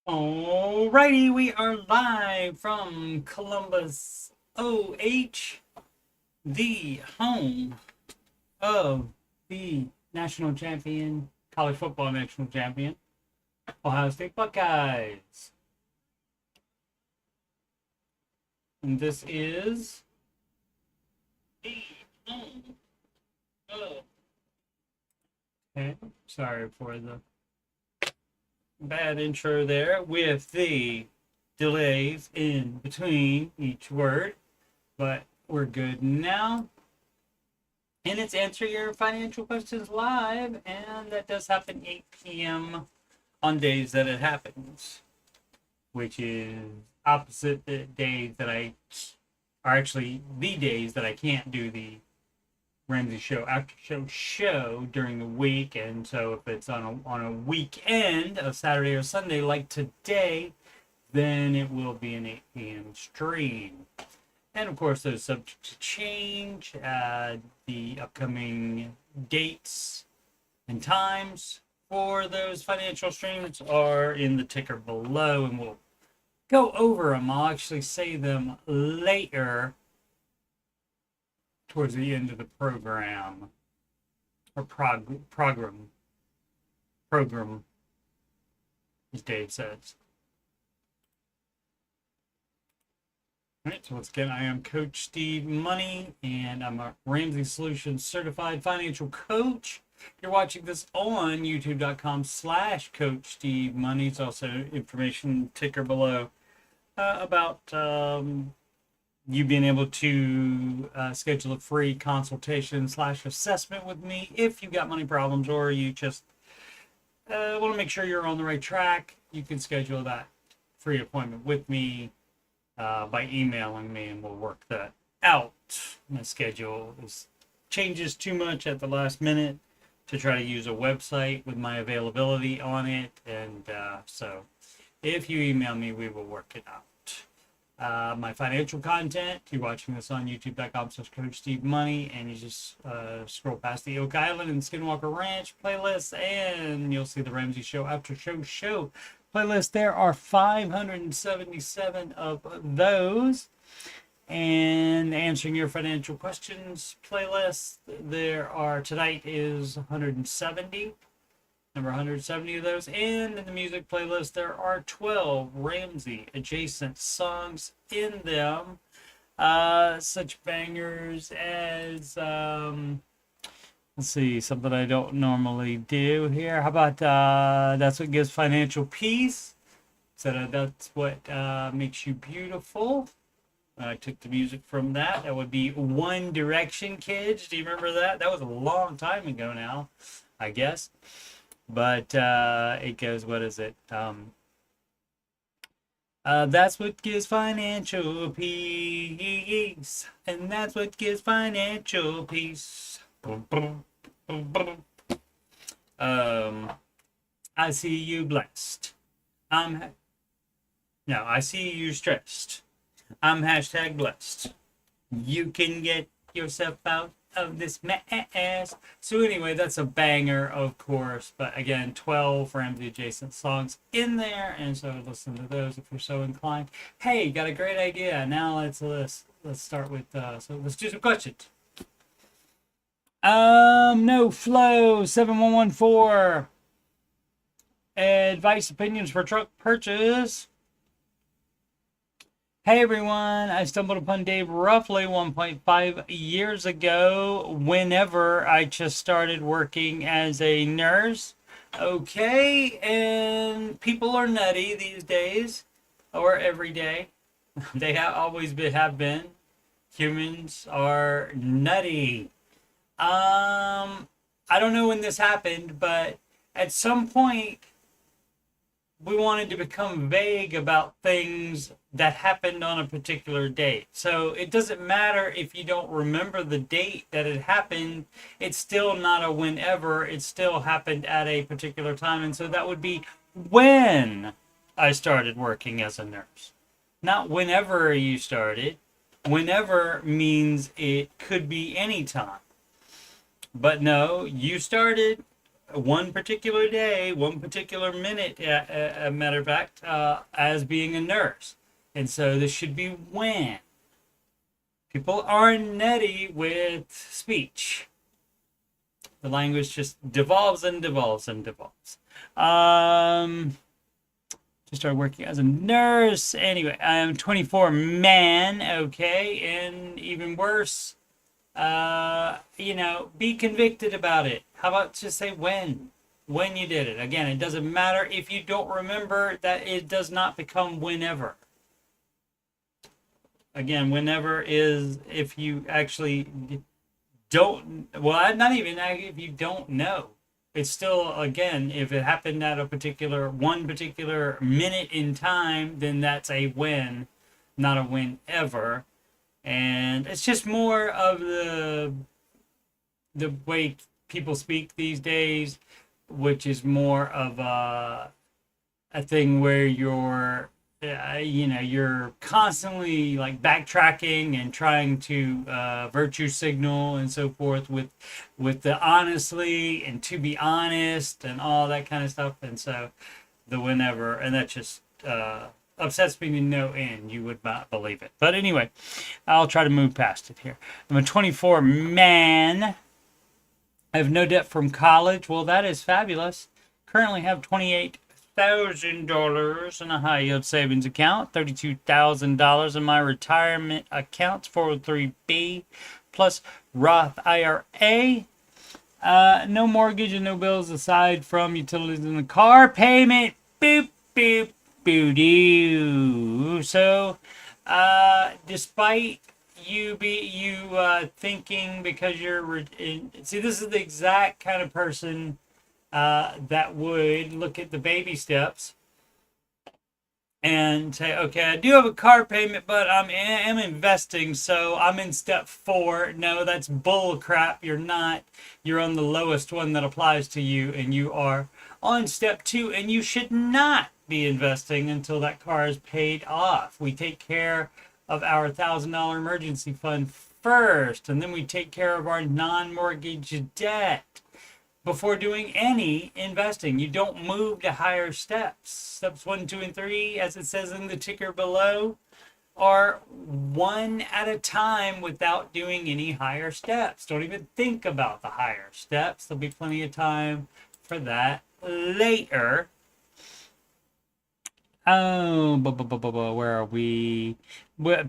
Alrighty, we are live from Columbus, OH, the home of the national champion, college football national champion, Ohio State Buckeyes. And this is the home of. Okay, sorry for the bad intro there with the delays in between each word, but we're good now. And it's Answer Your Financial Questions live, and that does happen 8 p.m. on days that it happens, which is opposite the days that are actually the days that I can't do the Ramsey show after show during the week. And so if it's on a weekend, a Saturday or Sunday like today, then it will be an 8 p.m. stream. And of course, those subject to change. The upcoming dates and times for those financial streams are in the ticker below, and we'll go over them. I'll actually say them later towards the end of the program, or program, as Dave says. All right, so once again, I am Coach Steve Money, and I'm a Ramsey Solutions certified financial coach. You're watching this on youtube.com/Coach Steve Money. It's also information ticker below about you being able to schedule a free consultation/assessment with me if you've got money problems, or you just want to make sure you're on the right track. You can schedule that free appointment with me by emailing me, and we'll work that out. My schedule changes too much at the last minute to try to use a website with my availability on it, and so if you email me, we will work it out. My financial content, you're watching this on youtube.com/Coach Steve Money, and you just scroll past the Oak Island and Skinwalker Ranch playlist, and you'll see the Ramsey Show After Show playlist. There are 577 of those. And Answering Your Financial Questions playlist, there are, tonight is 170. Number 170 of those. And in the music playlist, there are 12 Ramsey adjacent songs in them. Such bangers as, let's see, something I don't normally do here. How about That's What Gives Financial Peace? So That's What Makes You Beautiful. I took the music from that. That would be One Direction, kids. Do you remember that? That was a long time ago now, I guess. But it goes, what is it? That's what gives financial peace. And that's what gives financial peace. I see you blessed. I see you stressed. I'm hashtag blessed. You can get yourself out of this mess. So anyway, that's a banger, of course. But again, 12 Ramsey adjacent songs in there, and so listen to those if you're so inclined. Hey, got a great idea. Now let's start with so let's do some questions. No flow 7114. Advice, opinions for truck purchase. Hey everyone, I stumbled upon Dave roughly 1.5 years ago whenever I just started working as a nurse. Okay, and people are nutty these days, or every day. They have been. Humans are nutty. I don't know when this happened, but at some point we wanted to become vague about things that happened on a particular date. So it doesn't matter if you don't remember the date that it happened. It's still not a whenever. It still happened at a particular time. And so that would be when I started working as a nurse. Not whenever you started. Whenever means it could be any time. But no, you started one particular day, one particular minute, a matter of fact, as being a nurse. And so this should be when. People are nutty with speech. The language just devolves and devolves and devolves. Just started working as a nurse. Anyway, I'm 24 man, okay, and even worse, be convicted about it. How about just say when you did it? Again, it doesn't matter if you don't remember, that it does not become whenever. Again, whenever is if you actually don't, well, not even if you don't know. It's still, again, if it happened at one particular minute in time, then that's a when, not a whenever. And it's just more of the way people speak these days, which is more of a thing where you're constantly like backtracking and trying to virtue signal and so forth with the honestly and to be honest and all that kind of stuff. And so the whenever, and that just upsets me to no end. You would not believe it. But anyway, I'll try to move past it here. I'm a 24 man. I have no debt from college. Well, that is fabulous. Currently have $28,000 in a high yield savings account, $32,000 in my retirement accounts, 403b, plus Roth IRA. No mortgage and no bills aside from utilities in the car payment. Boop, boop, boo doo. So, despite you thinking because you're see, this is the exact kind of person that would look at the baby steps and say, okay, I do have a car payment, but I'm investing, so I'm in step 4. No, that's bull crap. You're not. You're on the lowest one that applies to you, and you are on step 2, and you should not be investing until that car is paid off. We take care of our $1,000 emergency fund first, and then we take care of our non-mortgage debt before doing any investing. You don't move to higher steps. Steps 1, 2, and 3, as it says in the ticker below, are one at a time without doing any higher steps. Don't even think about the higher steps. There'll be plenty of time for that later. Oh, where are we?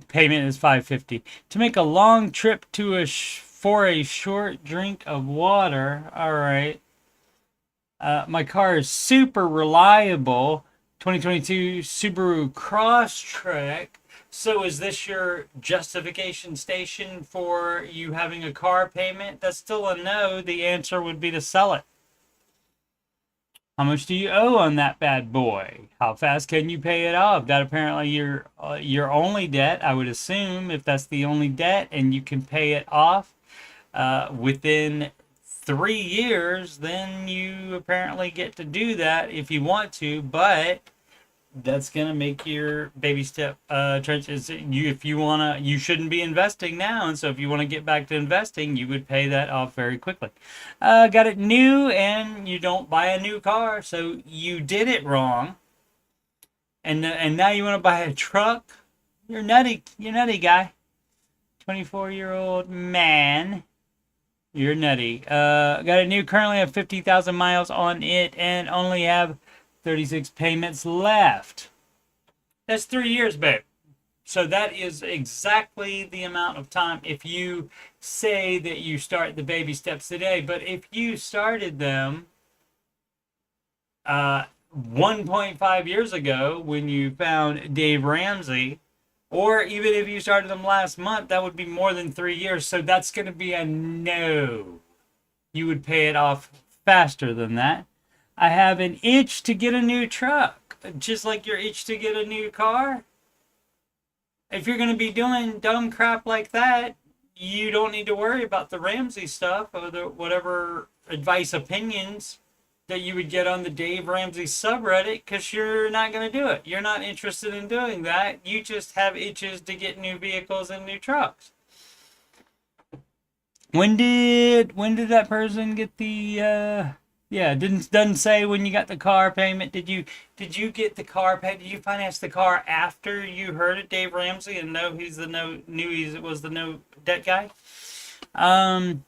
Payment is $550 to make a long trip to for a short drink of water. All right. My car is super reliable. 2022 Subaru Crosstrek. So is this your justification station for you having a car payment? That's still a no. The answer would be to sell it. How much do you owe on that bad boy? How fast can you pay it off? That apparently your only debt, I would assume, if that's the only debt and you can pay it off within 3 years, then you apparently get to do that if you want to, but that's gonna make your baby step trenches. You shouldn't be investing now, and so if you want to get back to investing, you would pay that off very quickly. Got it new, and you don't buy a new car, so you did it wrong. And now you want to buy a truck? You're nutty. You're nutty, guy. 24-year-old man. You're nutty. Got it new. Currently have 50,000 miles on it, and only have 36 payments left. That's 3 years, babe. So that is exactly the amount of time if you say that you start the baby steps today. But if you started them 1.5 years ago when you found Dave Ramsey, or even if you started them last month, that would be more than 3 years. So that's going to be a no. You would pay it off faster than that. I have an itch to get a new truck, just like your itch to get a new car. If you're going to be doing dumb crap like that, you don't need to worry about the Ramsey stuff or the whatever advice opinions that you would get on the Dave Ramsey subreddit, because you're not going to do it. You're not interested in doing that. You just have itches to get new vehicles and new trucks. When did that person get the Yeah, it doesn't say when you got the car payment. Did you get the car pay? Did you finance the car after you heard it, Dave Ramsey, and know he's the no knew he was the no debt guy? Um,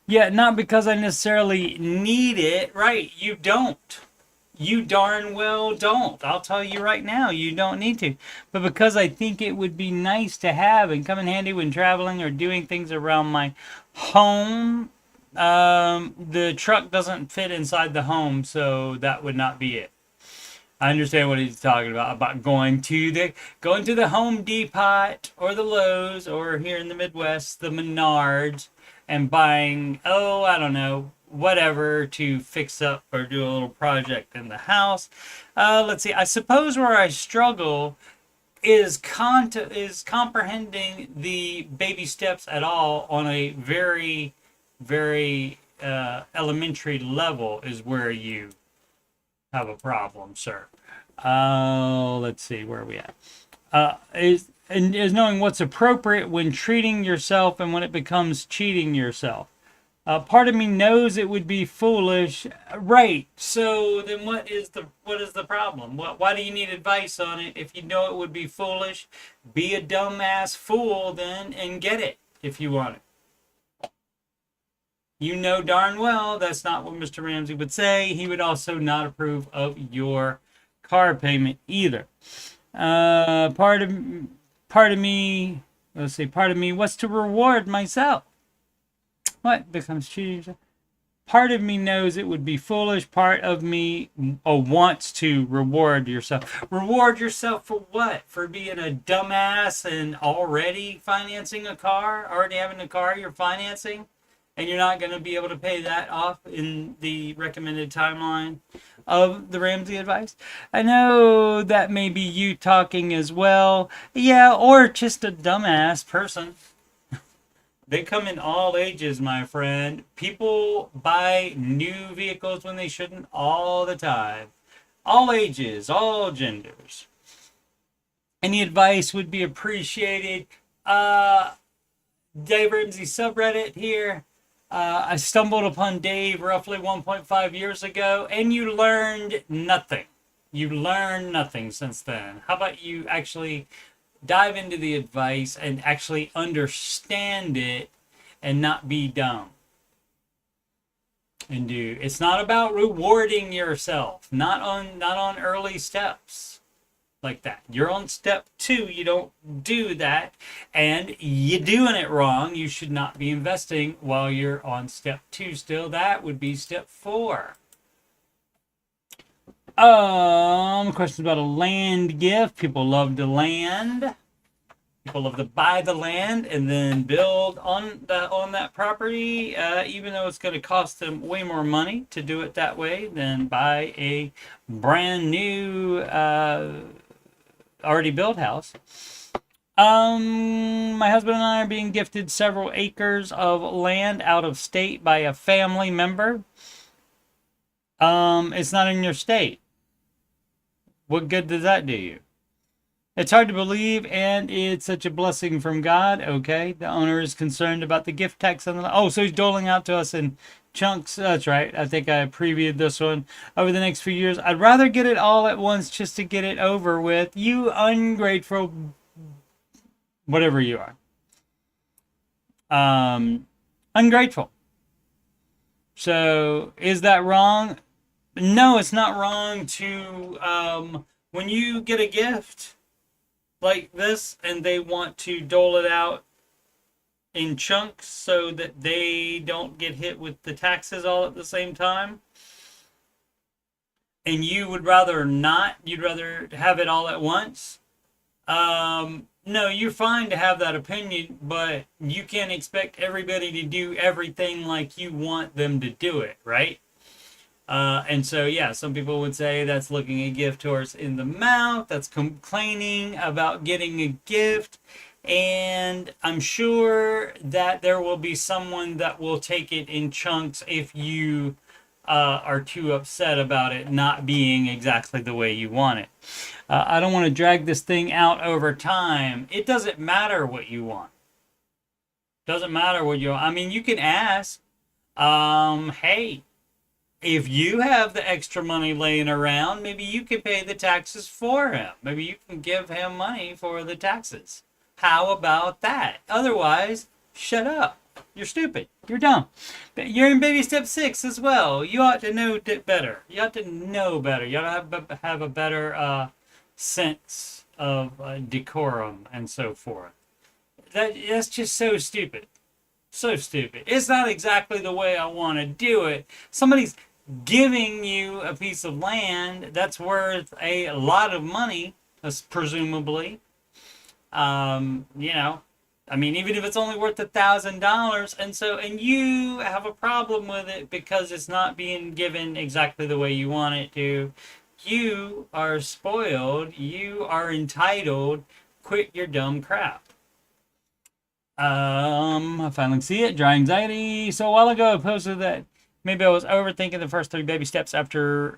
yeah, not because I necessarily need it. Right, you don't. You darn well don't. I'll tell you right now, you don't need to. But because I think it would be nice to have and come in handy when traveling or doing things around my home, the truck doesn't fit inside the home, so that would not be it. I understand what he's talking about going to the Home Depot or the Lowe's or here in the Midwest, the Menards, and buying, oh, I don't know, whatever to fix up or do a little project in the house. Let's see. I suppose where I struggle is comprehending the baby steps at all on a very, very elementary level is where you have a problem, sir. Let's see, where are we at? Is knowing what's appropriate when treating yourself and when it becomes cheating yourself. Part of me knows it would be foolish, right? So then, what is the problem? Why do you need advice on it if you know it would be foolish? Be a dumbass fool then and get it if you want it. You know darn well that's not what Mr. Ramsey would say. He would also not approve of your car payment either. Part of me, let's see, part of me wants to reward myself. What becomes cheating? Part of me knows it would be foolish. Part of me wants to reward yourself. Reward yourself for what? For being a dumbass and already financing a car? Already having a car you're financing? And you're not going to be able to pay that off in the recommended timeline of the Ramsey advice? I know that may be you talking as well. Yeah, or just a dumbass person. They come in all ages, my friend. People buy new vehicles when they shouldn't all the time. All ages, all genders. Any advice would be appreciated. Dave Ramsey subreddit here. I stumbled upon Dave roughly 1.5 years ago, and you learned nothing. You learned nothing since then. How about you actually dive into the advice and actually understand it and not be dumb? And do. It's not about rewarding yourself. Not on early steps like that. You're on step 2. You don't do that, and you're doing it wrong. You should not be investing while you're on step 2 still. That would be step 4. Questions about a land gift. People love to land. People love to buy the land and then build on that property, even though it's going to cost them way more money to do it that way than buy a brand new already built house. My husband and I are being gifted several acres of land out of state by a family member. It's not in your state. What good does that do you? It's hard to believe, and it's such a blessing from God. Okay, the owner is concerned about the gift tax on the. Oh, so he's doling out to us in chunks. That's right. I think I previewed this one over the next few years. I'd rather get it all at once just to get it over with. You ungrateful, whatever you are. Ungrateful. So is that wrong? No, it's not wrong to when you get a gift like this and they want to dole it out in chunks so that they don't get hit with the taxes all at the same time, and you would rather not, you'd rather have it all at once, no, you're fine to have that opinion, but you can't expect everybody to do everything like you want them to do it, right? And so, yeah, some people would say that's looking a gift horse in the mouth. That's complaining about getting a gift. And I'm sure that there will be someone that will take it in chunks if you are too upset about it not being exactly the way you want it. I don't want to drag this thing out over time. It doesn't matter what you want. Doesn't matter what you want. I mean, you can ask, hey, if you have the extra money laying around, maybe you can pay the taxes for him. Maybe you can give him money for the taxes. How about that? Otherwise, shut up. You're stupid. You're dumb. You're in baby step 6 as well. You ought to know better. You ought to know better. You ought to have a better sense of decorum and so forth. That's just so stupid. So stupid. It's not exactly the way I want to do it. Somebody's giving you a piece of land that's worth a lot of money, presumably. You know, I mean, even if it's only worth $1,000, and you have a problem with it because it's not being given exactly the way you want it to. You are spoiled. You are entitled. Quit your dumb crap. I finally see it. Dry anxiety. So a while ago, I posted that maybe I was overthinking the first 3 baby steps, after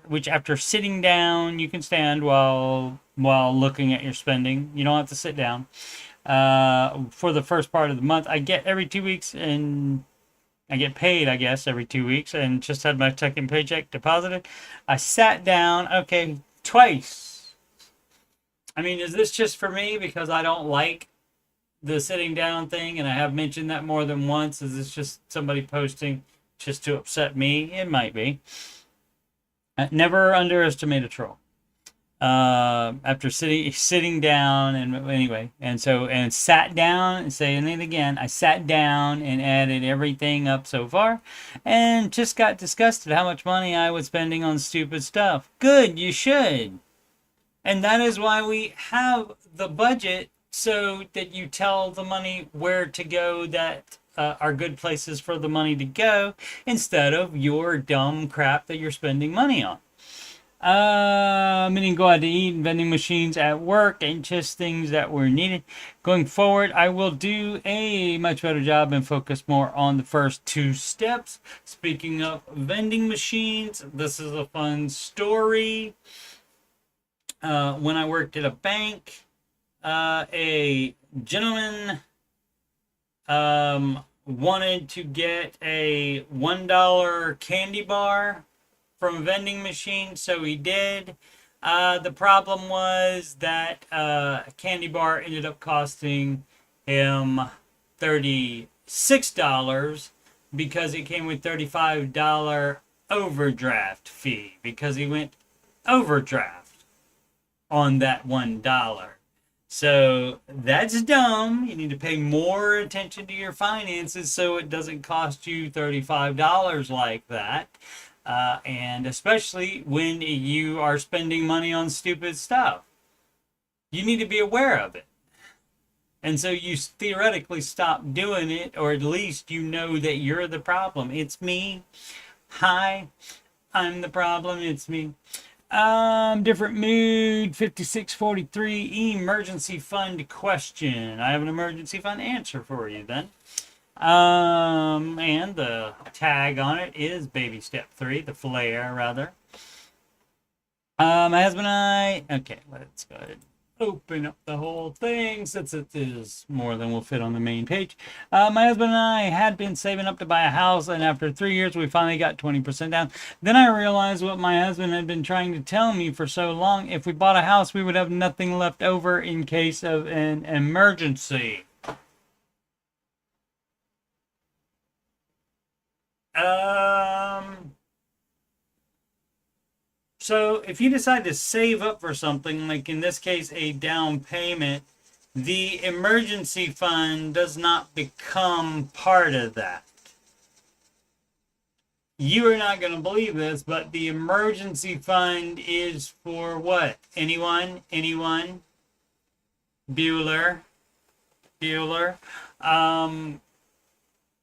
sitting down, you can stand while looking at your spending. You don't have to sit down. For the first part of the month, I get every 2 weeks, and I get paid, I guess, every 2 weeks, and just had my second paycheck deposited. I sat down, okay, twice. I mean, is this just for me because I don't like the sitting down thing, and I have mentioned that more than once? Is this just somebody posting just to upset me? It might be. Never underestimate a troll. After sitting down, and anyway, and sat down, and saying it again, I sat down and added everything up so far, and just got disgusted how much money I was spending on stupid stuff. Good, you should. And that is why we have the budget, so that you tell the money where to go that are good places for the money to go, instead of your dumb crap that you're spending money on. Meaning go out to eat, and vending machines at work, and just things that were needed. Going forward, I will do a much better job and focus more on the first 2 steps. Speaking of vending machines, this is a fun story. When I worked at a bank, a gentleman wanted to get a $1 candy bar from a vending machine, so he did. The problem was that a candy bar ended up costing him $36 because it came with $35 overdraft fee, because he went overdraft on that $1. So that's dumb. You need to pay more attention to your finances so it doesn't cost you $35 like that. And especially when you are spending money on stupid stuff. You need to be aware of it. And so you theoretically stop doing it, or at least you know that you're the problem. It's me. Hi, I'm the problem. It's me. Different mood, 5643, emergency fund question. I have an emergency fund answer for you then. And the tag on it is baby step 3, the flare rather. My husband and I, okay, let's go ahead and open up the whole thing, since it is more than will fit on the main page. My husband and I had been saving up to buy a house, and after 3 years we finally got 20% down. Then I realized what my husband had been trying to tell me for so long: if we bought a house, we would have nothing left over in case of an emergency. So if you decide to save up for something, like in this case a down payment, the emergency fund does not become part of that. You are not going to believe this, but the emergency fund is for what? Anyone? Bueller. The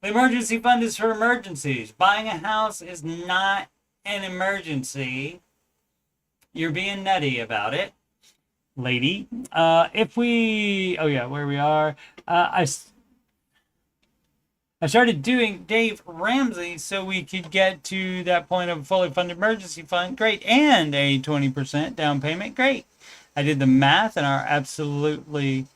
emergency fund is for emergencies. Buying a house is not an emergency. You're being nutty about it, lady. If we, oh yeah, where we are, I started doing Dave Ramsey so we could get to that point of a fully funded emergency fund. Great. And a 20% down payment. Great. I did the math, and our absolutely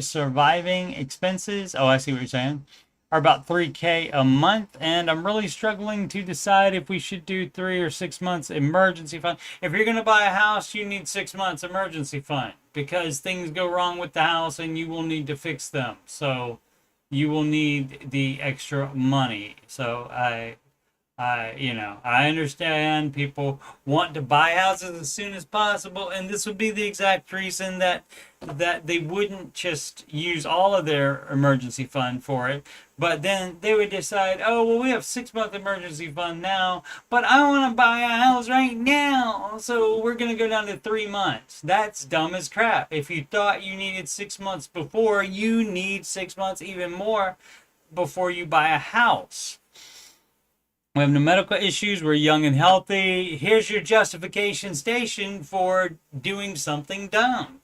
surviving expenses. Oh, I see what you're saying. are about $3K a month, and I'm really struggling to decide if we should do 3 or 6 months emergency fund. If you're going to buy a house, you need 6 months emergency fund because things go wrong with the house and you will need to fix them. So you will need the extra money. So I understand people want to buy houses as soon as possible, and this would be the exact reason that they wouldn't just use all of their emergency fund for it, but then they would decide, oh, well, we have 6 month emergency fund now, but I want to buy a house right now, so we're going to go down to 3 months. That's dumb as crap. If you thought you needed 6 months before, you need 6 months even more before you buy a house. We have no medical issues. We're young and healthy. Here's your justification station for doing something dumb.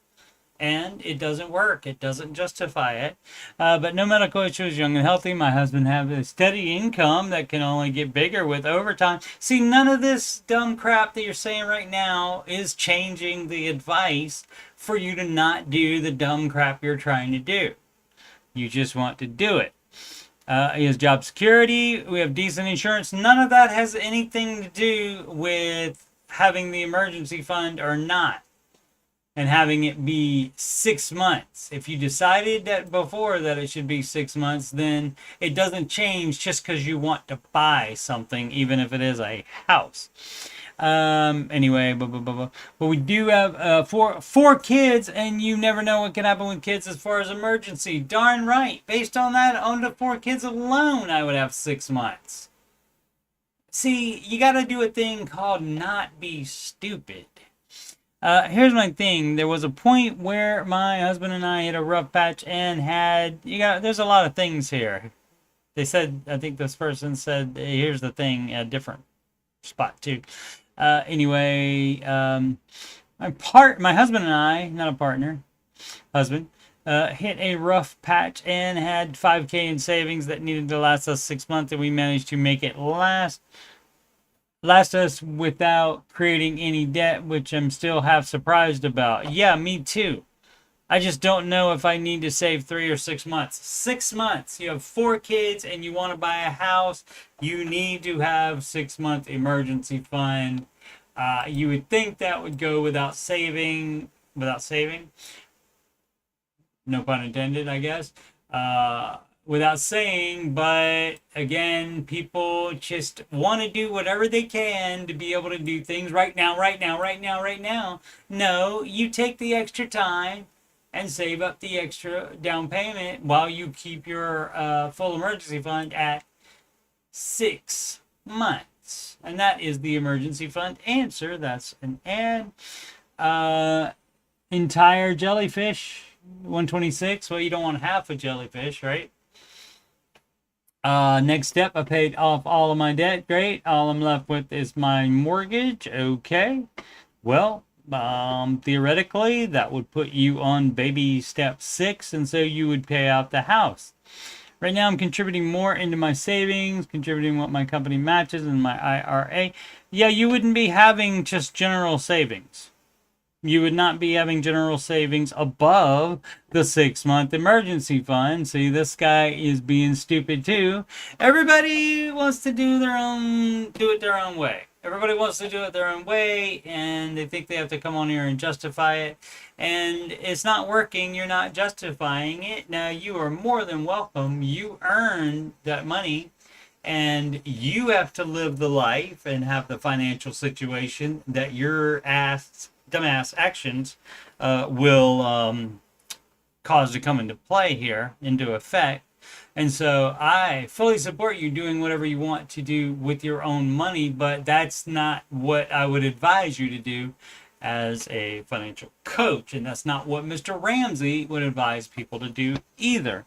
And it doesn't work. It doesn't justify it. But no medical issues, young and healthy. My husband has a steady income that can only get bigger with overtime. See, none of this dumb crap that you're saying right now is changing the advice for you to not do the dumb crap you're trying to do. You just want to do it. He has job security. We have decent insurance. None of that has anything to do with having the emergency fund or not, and having it be 6 months. If you decided that before that it should be 6 months, then it doesn't change just because you want to buy something, even if it is a house. Anyway, but we do have four kids, and you never know what can happen with kids as far as emergency. Darn right. Based on that, on the 4 kids alone, I would have 6 months. See, you got to do a thing called not be stupid. Here's my thing. There was a point where my husband and I hit a rough patch and there's a lot of things here. They said, I think this person said, here's the thing, a different spot too. Anyway, my husband and I, not a partner, husband, hit a rough patch and had $5K in savings that needed to last us 6 months, and we managed to make it last us without creating any debt, which I'm still half surprised about. Yeah, me too. I just don't know if I need to save 3 or 6 months. 6 months. You have 4 kids and you want to buy a house. You need to have 6 month emergency fund. You would think that would go without saving. No pun intended, I guess. Without saying, but again, people just want to do whatever they can to be able to do things right now. No, you take the extra time and save up the extra down payment while you keep your full emergency fund at 6 months. And that is the emergency fund answer. That's an ad. Entire jellyfish, 126. Well, you don't want half a jellyfish, right? Next step, I paid off all of my debt. Great. All I'm left with is my mortgage. Okay. Well, theoretically, that would put you on baby step 6, and so you would pay out the house. Right now, I'm contributing more into my savings, contributing what my company matches in my IRA. Yeah, you wouldn't be having just general savings. You would not be having general savings above the 6 month emergency fund. See, this guy is being stupid too. Everybody wants to do it their own way. Everybody wants to do it their own way, and they think they have to come on here and justify it. And it's not working. You're not justifying it. Now, you are more than welcome. You earned that money, and you have to live the life and have the financial situation that your dumbass actions will cause to come into play here, into effect. And so I fully support you doing whatever you want to do with your own money, but that's not what I would advise you to do as a financial coach. And that's not what Mr. Ramsey would advise people to do either.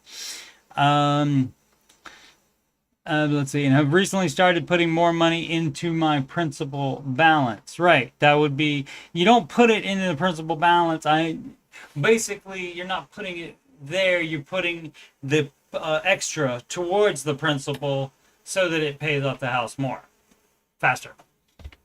Let's see. And I've recently started putting more money into my principal balance. Right. That would be, you don't put it into the principal balance. Basically, you're not putting it there. You're putting the extra towards the principal so that it pays off the house more faster.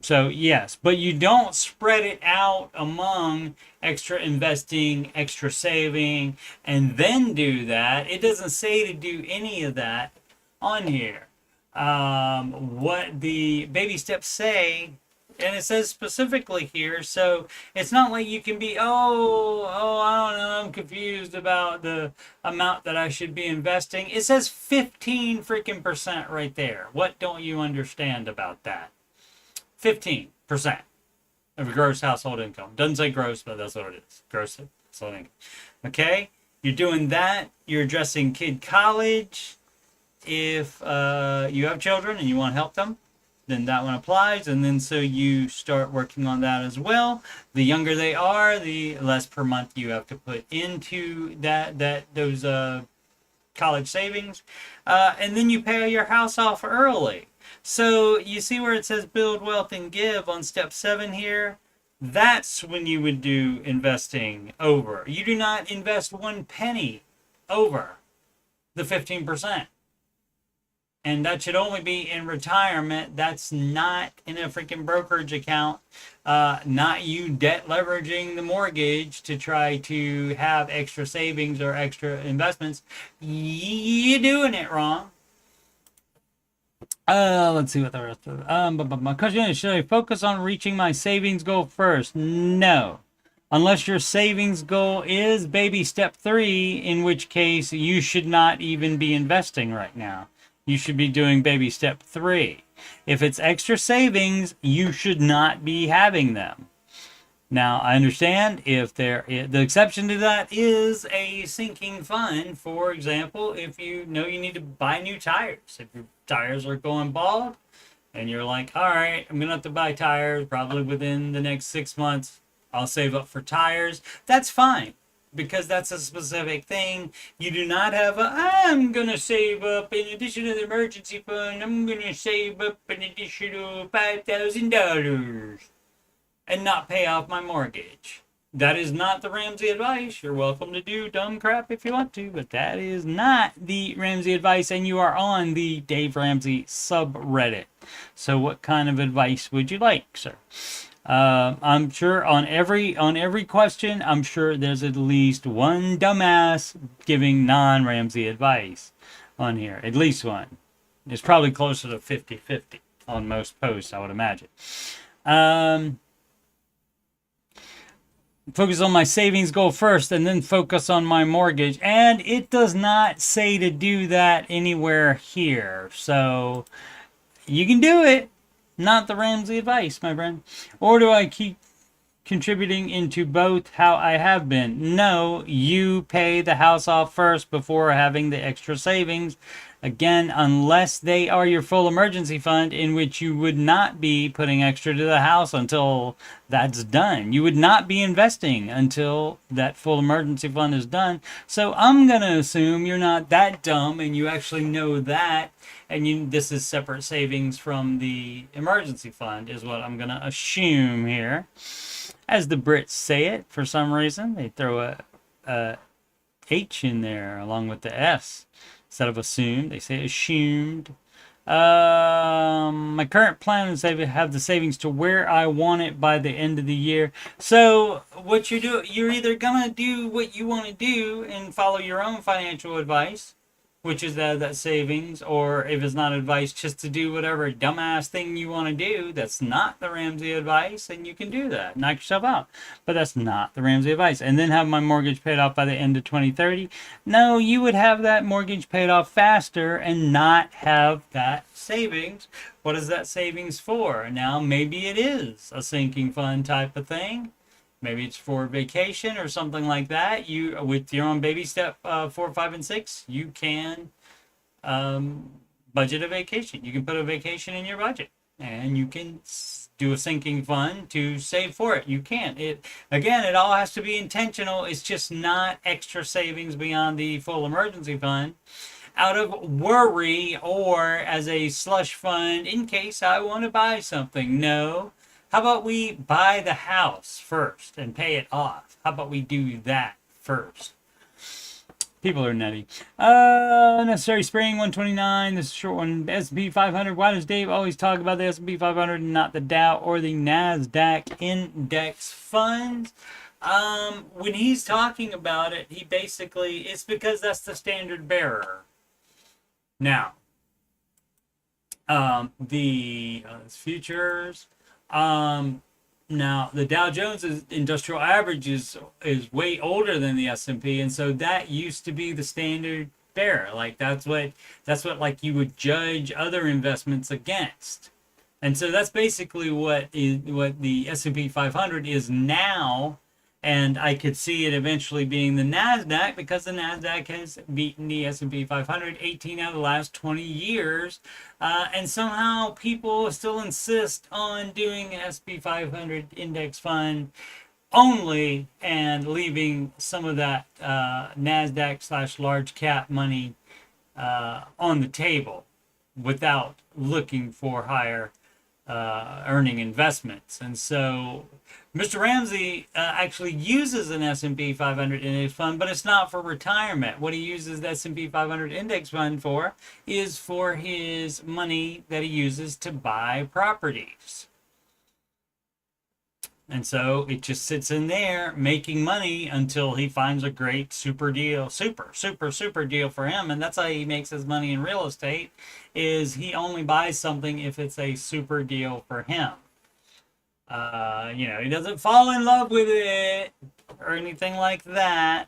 So yes, but you don't spread it out among extra investing, extra saving, and then do that. It doesn't say to do any of that. on here. What the baby steps say, and it says specifically here, so it's not like you can be, I don't know, I'm confused about the amount that I should be investing. It says 15 freaking percent right there. What don't you understand about that? 15% of gross household income. Doesn't say gross, but that's what it is. Gross household income. Okay? You're doing that. You're addressing kid college. If you have children and you want to help them, then that one applies. And then so you start working on that as well. The younger they are, the less per month you have to put into those college savings. And then you pay your house off early. So you see where it says build wealth and give on step 7 here? That's when you would do investing over. You do not invest 1 penny over the 15%. And that should only be in retirement. That's not in a freaking brokerage account. Not you debt leveraging the mortgage to try to have extra savings or extra investments. You're doing it wrong. Let's see what the rest of it. My question is, should I focus on reaching my savings goal first? No. Unless your savings goal is baby step 3, in which case you should not even be investing right now. You should be doing baby step 3. If it's extra savings, you should not be having them. Now, I understand if the exception to that is a sinking fund. For example, if you know you need to buy new tires. If your tires are going bald and you're like, all right, I'm going to have to buy tires probably within the next 6 months. I'll save up for tires. That's fine, because that's a specific thing. You do not have I'm going to save up in addition to the emergency fund. I'm going to save up an additional $5,000 and not pay off my mortgage. That is not the Ramsey advice. You're welcome to do dumb crap if you want to, but that is not the Ramsey advice, and you are on the Dave Ramsey subreddit. So what kind of advice would you like, sir? I'm sure on every question, I'm sure there's at least one dumbass giving non-Ramsey advice on here. At least one. It's probably closer to 50-50 on most posts, I would imagine. Focus on my savings goal first and then focus on my mortgage. And it does not say to do that anywhere here. So you can do it. Not the Ramsey advice, my friend. Or do I keep contributing into both how I have been? No, you pay the house off first before having the extra savings. Again, unless they are your full emergency fund, in which you would not be putting extra to the house until that's done. You would not be investing until that full emergency fund is done. So I'm going to assume you're not that dumb and you actually know that. And this is separate savings from the emergency fund is what I'm going to assume here. As the Brits say it, for some reason, they throw a H in there along with the S. Instead of assumed, they say assumed. My current plan is to have the savings to where I want it by the end of the year. So what you do, you're either going to do what you want to do and follow your own financial advice, which is that savings, or if it's not advice, just to do whatever dumbass thing you want to do. That's not the Ramsey advice, and you can do that. Knock yourself out. But that's not the Ramsey advice. And then have my mortgage paid off by the end of 2030. No, you would have that mortgage paid off faster and not have that savings. What is that savings for? Now, maybe it is a sinking fund type of thing. Maybe it's for vacation or something like that. You, with your own baby step 4, 5, and 6, you can budget a vacation. You can put a vacation in your budget, and you can do a sinking fund to save for it. You can. It all has to be intentional. It's just not extra savings beyond the full emergency fund out of worry or as a slush fund in case I want to buy something. No. How about we buy the house first and pay it off? How about we do that first? People are nutty. Necessary spring 129. This is a short one. S&P 500. Why does Dave always talk about the S&P 500 and not the Dow or the NASDAQ index funds? When he's talking about it, it's because that's the standard bearer. Now, The futures. Um, Now the Dow Jones Industrial Average is way older than the S&P, and so that used to be the standard bearer. Like that's what like you would judge other investments against. And so that's basically what the S&P 500 is now. And I could see it eventually being the Nasdaq, because the Nasdaq has beaten the S&P 500 18 out of the last 20 years. And somehow people still insist on doing an S&P 500 index fund only, and leaving some of that Nasdaq slash large cap money on the table without looking for higher earning investments. And so Mr. Ramsey actually uses an S&P 500 index fund, but it's not for retirement. What he uses the S&P 500 index fund for is for his money that he uses to buy properties. And so it just sits in there making money until he finds a great super deal, super deal for him. And that's how he makes his money in real estate, is he only buys something if it's a super deal for him. He doesn't fall in love with it or anything like that.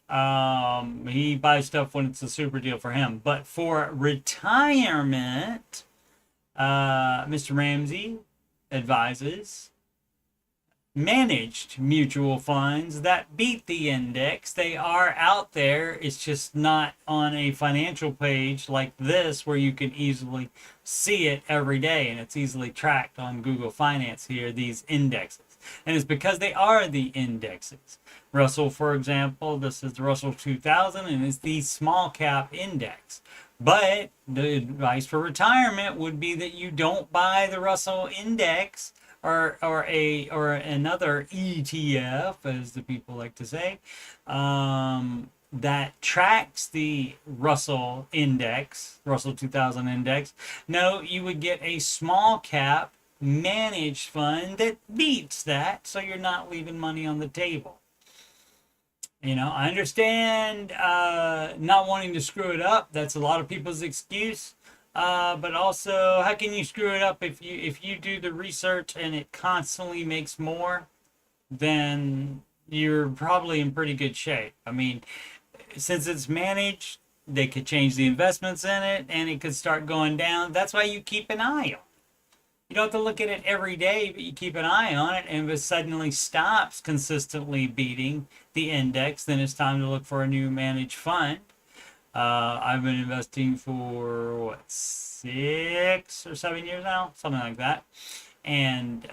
He buys stuff when it's a super deal for him. But for retirement, Mr. Ramsey advises managed mutual funds that beat the index. They are out there. It's just not on a financial page like this where you can easily see it every day, and it's easily tracked on Google Finance here, these indexes. And it's because they are the indexes. Russell, for example, this is the Russell 2000, and it's the small cap index. But the advice for retirement would be that you don't buy the Russell index or another ETF, as the people like to say, that tracks the Russell index, Russell 2000 index. No, you would get a small cap managed fund that beats that, so you're not leaving money on the table. I understand not wanting to screw it up. That's a lot of people's excuse. But also, how can you screw it up if you do the research and it constantly makes more? Then you're probably in pretty good shape. I mean, since it's managed, they could change the investments in it, and it could start going down. That's why you keep an eye on it. You don't have to look at it every day, but you keep an eye on it, and if it suddenly stops consistently beating the index, then it's time to look for a new managed fund. I've been investing for 6 or 7 years now, something like that, and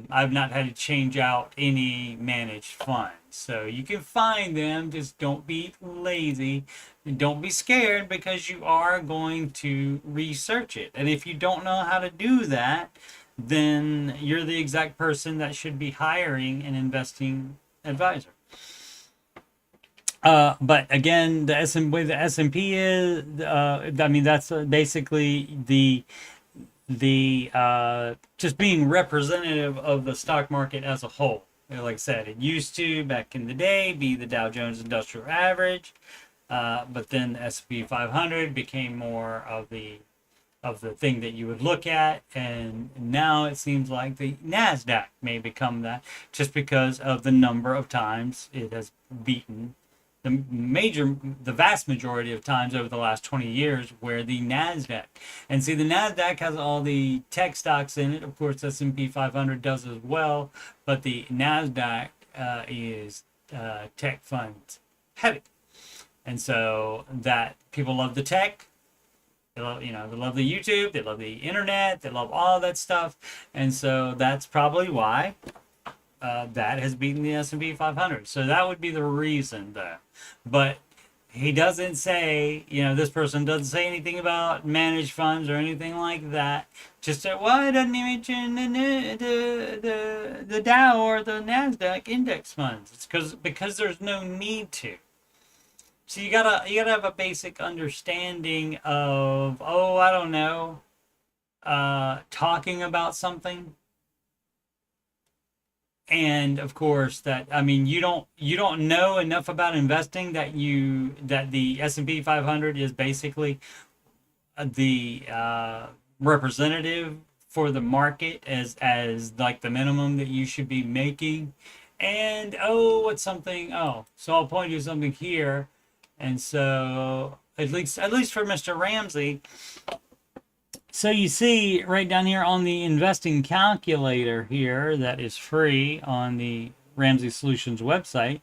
I've not had to change out any managed funds. So you can find them, just don't be lazy, and don't be scared, because you are going to research it. And if you don't know how to do that, then you're the exact person that should be hiring an investing advisor. But again, the way the S&P is, that's basically the just being representative of the stock market as a whole. Like I said, it used to, back in the day, be the Dow Jones Industrial Average, but then the S&P 500 became more of the thing that you would look at, and now it seems like the Nasdaq may become that, just because of the number of times it has beaten the vast majority of times over the last 20 years, where the Nasdaq. And see, the Nasdaq has all the tech stocks in it. Of course, S&P 500 does as well, but the Nasdaq is tech funds heavy. And so that people love the tech. They love, they love the YouTube, they love the internet, they love all that stuff. And so that's probably why that has beaten the S&P 500. So that would be the reason, though. But he doesn't say, this person doesn't say anything about managed funds or anything like that. Just say, well, it doesn't mention the Dow or the Nasdaq index funds. It's because there's no need to. So you gotta have a basic understanding of, talking about something. And of course, you don't know enough about investing that the S&P 500 is basically the representative for the market as like the minimum that you should be making. And oh, what's something? Oh, so I'll point you something here. And so at least for Mr. Ramsey, so you see right down here on the investing calculator here that is free on the Ramsey Solutions website.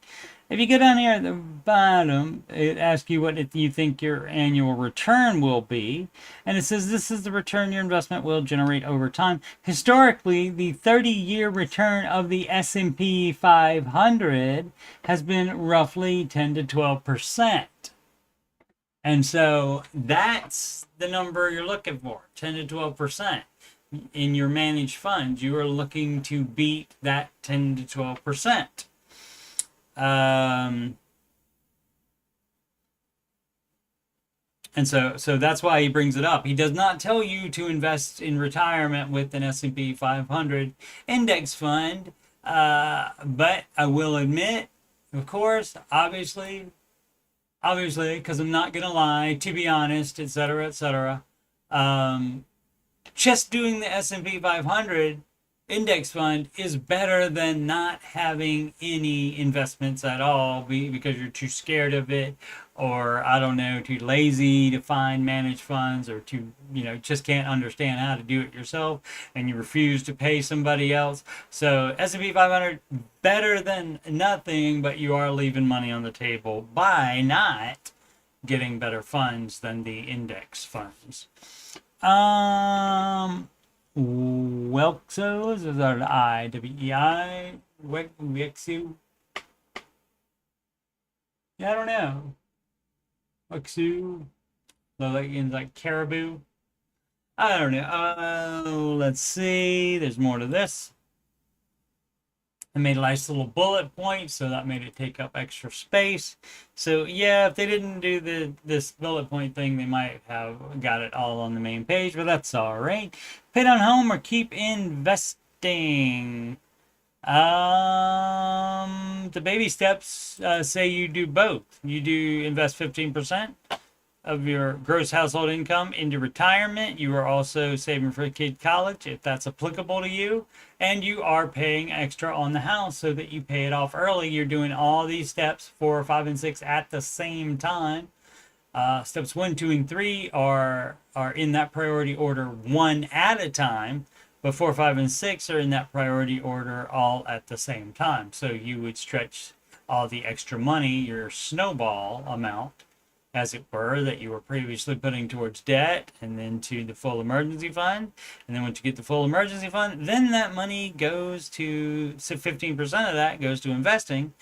If you go down here at the bottom, it asks you what you think your annual return will be. And it says this is the return your investment will generate over time. Historically, the 30-year return of the S&P 500 has been roughly 10 to 12%. And so that's the number you're looking for, 10 to 12%. In your managed funds, you are looking to beat that 10 to 12%. And so that's why he brings it up. He does not tell you to invest in retirement with an S&P 500 index fund. But I will admit, of course, obviously, because I'm not going to lie, to be honest, etc., etc. Just doing the S&P 500 index fund is better than not having any investments at all because you're too scared of it, or I don't know, too lazy to find managed funds, or too, just can't understand how to do it yourself and you refuse to pay somebody else. So S&P 500 better than nothing, but you are leaving money on the table by not getting better funds than the index funds. Welxos is our IWEI. Wexu. Yeah, I don't know. Wexu. Like caribou. I don't know. Let's see. There's more to this. I made a nice little bullet point, so that made it take up extra space. So yeah, if they didn't do this bullet point thing, they might have got it all on the main page, but that's all right. Pay down home or keep investing. The baby steps say you do both. You do invest 15% of your gross household income into retirement. You are also saving for a kid college if that's applicable to you, and you are paying extra on the house so that you pay it off early. You're doing all these steps 4, 5, and 6 at the same time. Steps 1, 2, and 3 are in that priority order, one at a time, but 4, 5, and 6 are in that priority order all at the same time. So you would stretch all the extra money, your snowball amount, as it were, that you were previously putting towards debt, and then to the full emergency fund. And then once you get the full emergency fund, then that money goes to, so 15% of that goes to investing,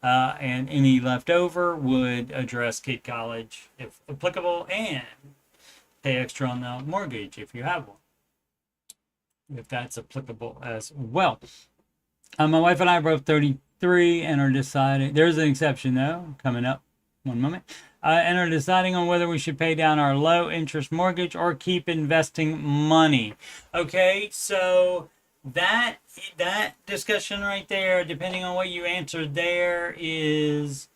and any left over would address kid college if applicable, and pay extra on the mortgage if you have one, if that's applicable as well. My wife and I are both 33 and are deciding, there's an exception though, coming up, one moment. And are deciding on whether we should pay down our low interest mortgage or keep investing money. Okay, so that discussion right there, depending on what you answered there, is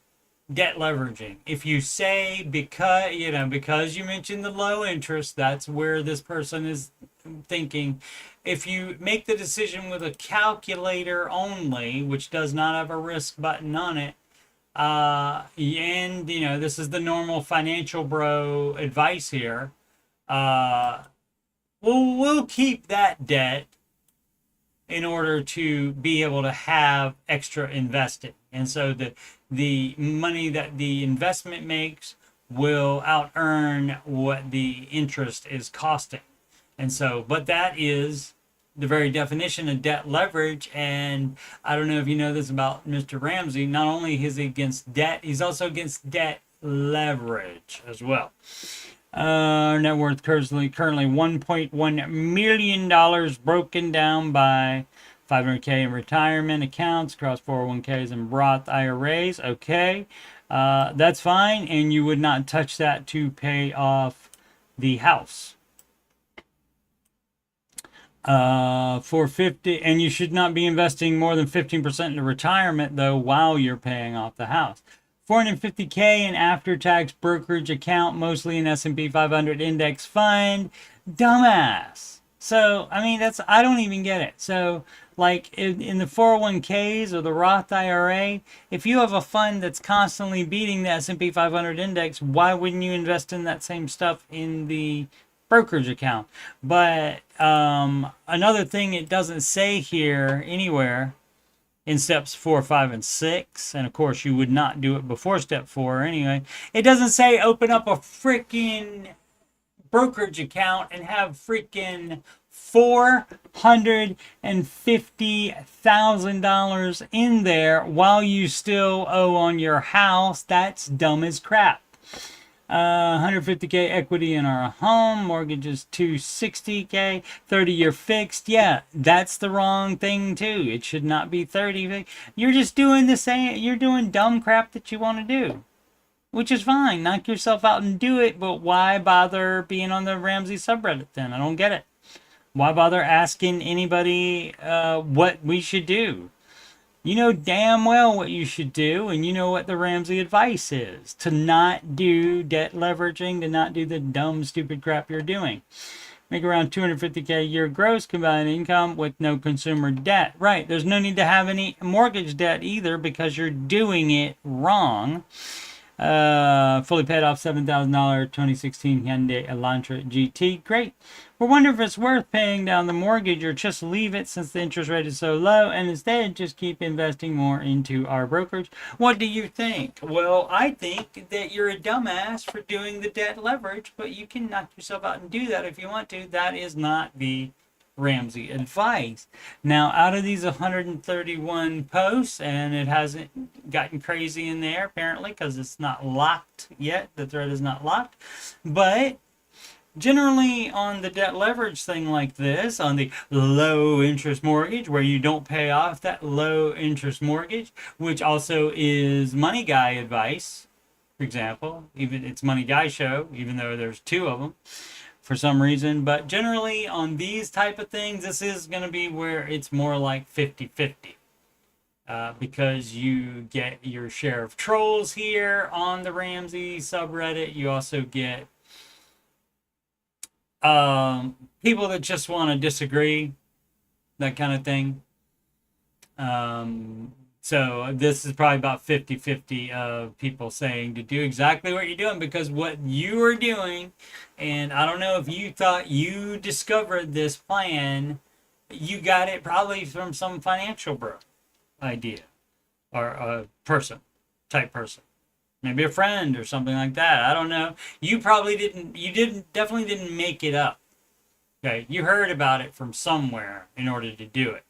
debt leveraging. If you say because you mentioned the low interest, that's where this person is thinking. If you make the decision with a calculator only, which does not have a risk button on it, and this is the normal financial bro advice here, we'll keep that debt in order to be able to have extra investing. And so the money that the investment makes will out earn what the interest is costing. And so, but that is the very definition of debt leverage. And I don't know if you know this about Mr. Ramsey. Not only is he against debt, he's also against debt leverage as well. Net worth currently $1.1 million, broken down by $500K in retirement accounts, across 401Ks and Roth IRAs. Okay, that's fine, and you would not touch that to pay off the house. For 50, and you should not be investing more than 15% into retirement though while you're paying off the house. 450K in after-tax brokerage account, mostly an S&P 500 index fund. Dumbass. So, I mean, I don't even get it. So, like in the 401ks or the Roth IRA, if you have a fund that's constantly beating the S&P 500 index, why wouldn't you invest in that same stuff in the brokerage account? But another thing it doesn't say here anywhere in steps 4, 5, and 6, and of course you would not do it before step 4 anyway, it doesn't say open up a freaking brokerage account and have freaking $450,000 in there while you still owe on your house. That's dumb as crap. 150K equity in our home, mortgage is 260K, 30-year fixed. Yeah, that's the wrong thing too. It should not be 30. You're just doing the same. You're doing dumb crap that you want to do, which is fine. Knock yourself out and do it. But why bother being on the Ramsey subreddit then? I don't get it. Why bother asking anybody what we should do? You know damn well what you should do, and you know what the Ramsey advice is. To not do debt leveraging, to not do the dumb, stupid crap you're doing. Make around 250K a year gross combined income with no consumer debt. Right, there's no need to have any mortgage debt either because you're doing it wrong. Fully paid off $7,000 2016 Hyundai Elantra GT. Great. We're wondering if it's worth paying down the mortgage or just leave it since the interest rate is so low and instead just keep investing more into our brokerage. What do you think? Well, I think that you're a dumbass for doing the debt leverage, but you can knock yourself out and do that if you want to. That is not the Ramsey advice. Now, out of these 131 posts, and it hasn't gotten crazy in there apparently because it's not locked yet. The thread is not locked, but generally on the debt leverage thing like this, on the low interest mortgage where you don't pay off that low interest mortgage, which also is Money Guy advice, for example, even it's Money Guy show, even though there's 2 of them for some reason. But generally on these type of things, this is going to be where it's more like 50-50. Because you get your share of trolls here on the Ramsey subreddit. You also get people that just want to disagree, that kind of thing. So this is probably about 50-50 of people saying to do exactly what you're doing, because what you are doing, and I don't know if you thought you discovered this plan, you got it probably from some financial bro idea or a type person. Maybe a friend or something like that. I don't know. You probably definitely didn't make it up. Okay, you heard about it from somewhere in order to do it.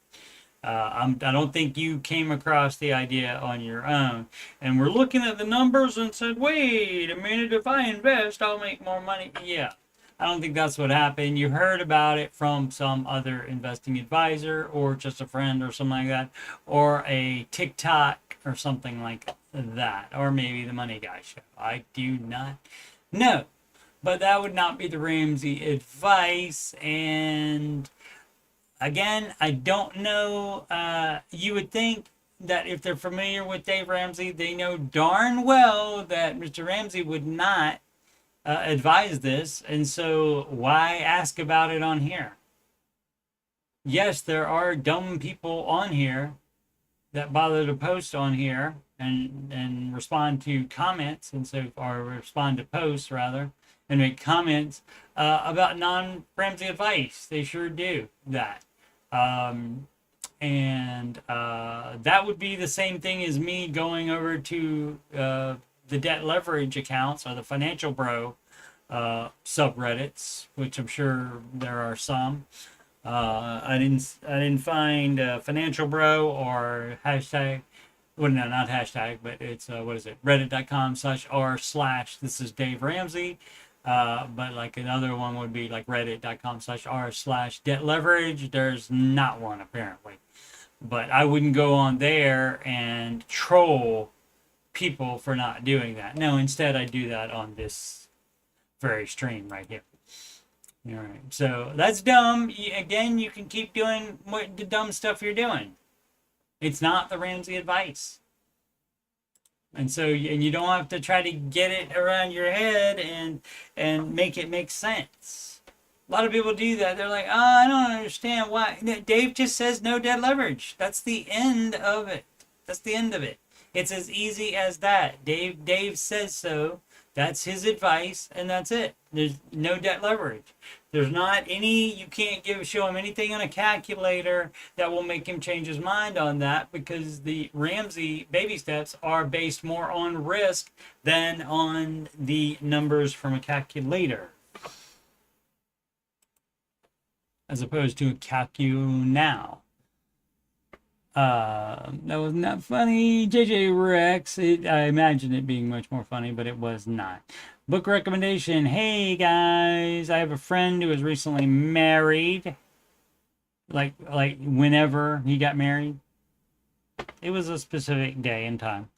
I don't think you came across the idea on your own. And we're looking at the numbers and said, wait a minute, if I invest, I'll make more money. Yeah, I don't think that's what happened. You heard about it from some other investing advisor or just a friend or something like that, or a TikTok or something like that, or maybe the Money Guy show. I do not know, but that would not be the Ramsey advice. And again, I don't know. You would think that if they're familiar with Dave Ramsey, they know darn well that Mr. Ramsey would not advise this, and so why ask about it on here? Yes, there are dumb people on here that bother to post on here and respond to comments, and so, or respond to posts rather, and make comments about non-Ramsey advice. They sure do that. And that would be the same thing as me going over to the debt leverage accounts or the financial bro subreddits, which I'm sure there are some. I didn't find financial bro or hashtag. Well, no, not hashtag, but it's what is it? Reddit.com/r/ this is Dave Ramsey. But like another one would be like reddit.com/r/ debt leverage. There's not one apparently, but I wouldn't go on there and troll people for not doing that. No, instead I do that on this very stream right here. All right, so that's dumb. Again, you can keep doing the dumb stuff you're doing. It's not the Ramsey advice. And so, and you don't have to try to get it around your head and make it make sense. A lot of people do that. They're like, oh, I don't understand why. Dave just says no debt leverage. That's the end of it. That's the end of it. It's as easy as that. Dave says so. That's his advice, and that's it. There's no debt leverage. There's not any, you can't show him anything on a calculator that will make him change his mind on that, because the Ramsey baby steps are based more on risk than on the numbers from a calculator, as opposed to a calcu-now. That was not funny. JJ Rex. I imagine it being much more funny, but it was not. Book recommendation. Hey guys, I have a friend who was recently married. Like whenever he got married. It was a specific day and time.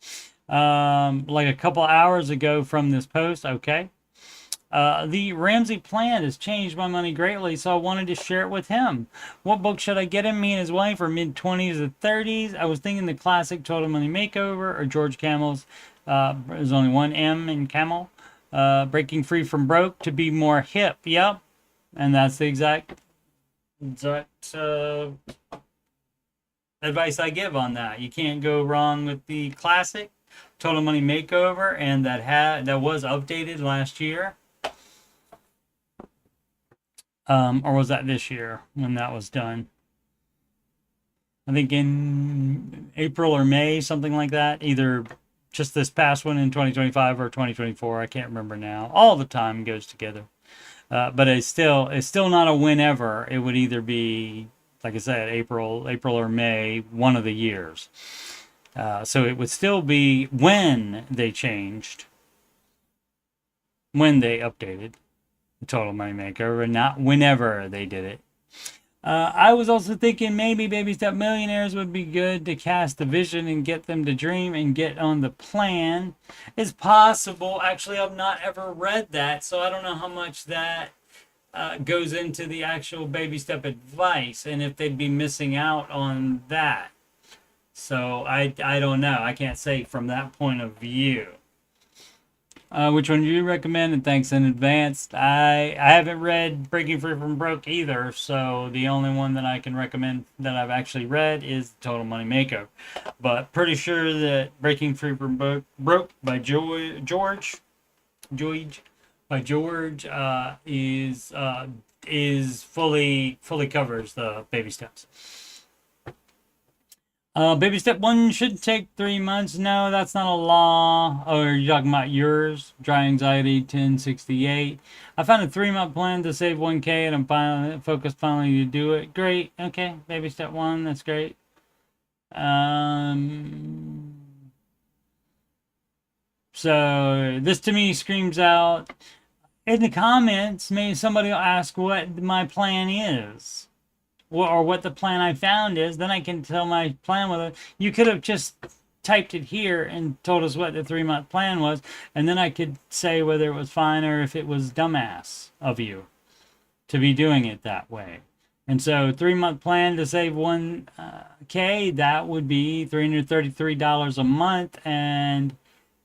Like a couple hours ago from this post. Okay. The Ramsey plan has changed my money greatly, so I wanted to share it with him. What book should I get him? Me and his wife are mid-20s to 30s. I was thinking the classic Total Money Makeover or George Camel's, there's only one M in Camel, Breaking Free from Broke to be more hip. Yep. And that's the exact advice I give on that. You can't go wrong with the classic Total Money Makeover, and that was updated last year. Or was that this year when that was done? I think in April or May, something like that. Either just this past one in 2025 or 2024. I can't remember now. All the time goes together. But it's still not a whenever. It would either be, like I said, April or May, one of the years. So it would still be when they changed, when they updated the Total Money Makeover, not whenever they did it. I was also thinking maybe Baby Step Millionaires would be good to cast the vision and get them to dream and get on the plan. It's possible. Actually, I've not ever read that, so I don't know how much that goes into the actual baby step advice and if they'd be missing out on that. So I don't know. I can't say from that point of view. Which one do you recommend? And thanks in advance. I haven't read Breaking Free from Broke either, so the only one that I can recommend that I've actually read is Total Money Makeover. But pretty sure that Breaking Free from Broke by George is fully covers the baby steps. Baby step 1 should take 3 months. No, that's not a law. Oh, are you talking about yours? Dry Anxiety 1068. I found a 3-month plan to save 1K and I'm finally to do it. Great. Okay. Baby step 1. That's great. So this to me screams out in the comments. Maybe somebody will ask what my plan is. Or what the plan I found is, then I can tell my plan with it. You could have just typed it here and told us what the 3-month plan was, and then I could say whether it was fine or if it was dumbass of you to be doing it that way. And so 3-month plan to save 1K, that would be $333 a month, and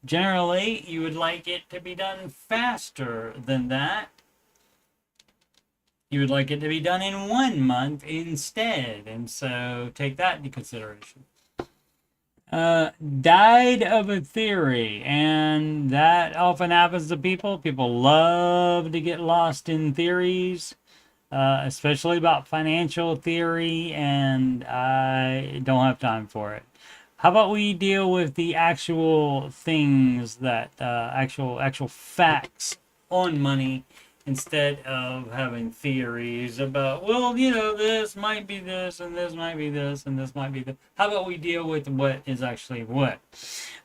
generally you would like it to be done faster than that. You would like it to be done in 1 month instead. And so take that into consideration. Died of a theory. And that often happens to people. People love to get lost in theories. Especially about financial theory. And I don't have time for it. How about we deal with the actual things that, actual facts on money, instead of having theories about, well, you know, this might be this, and this might be this, and this might be this. How about we deal with what is actually what?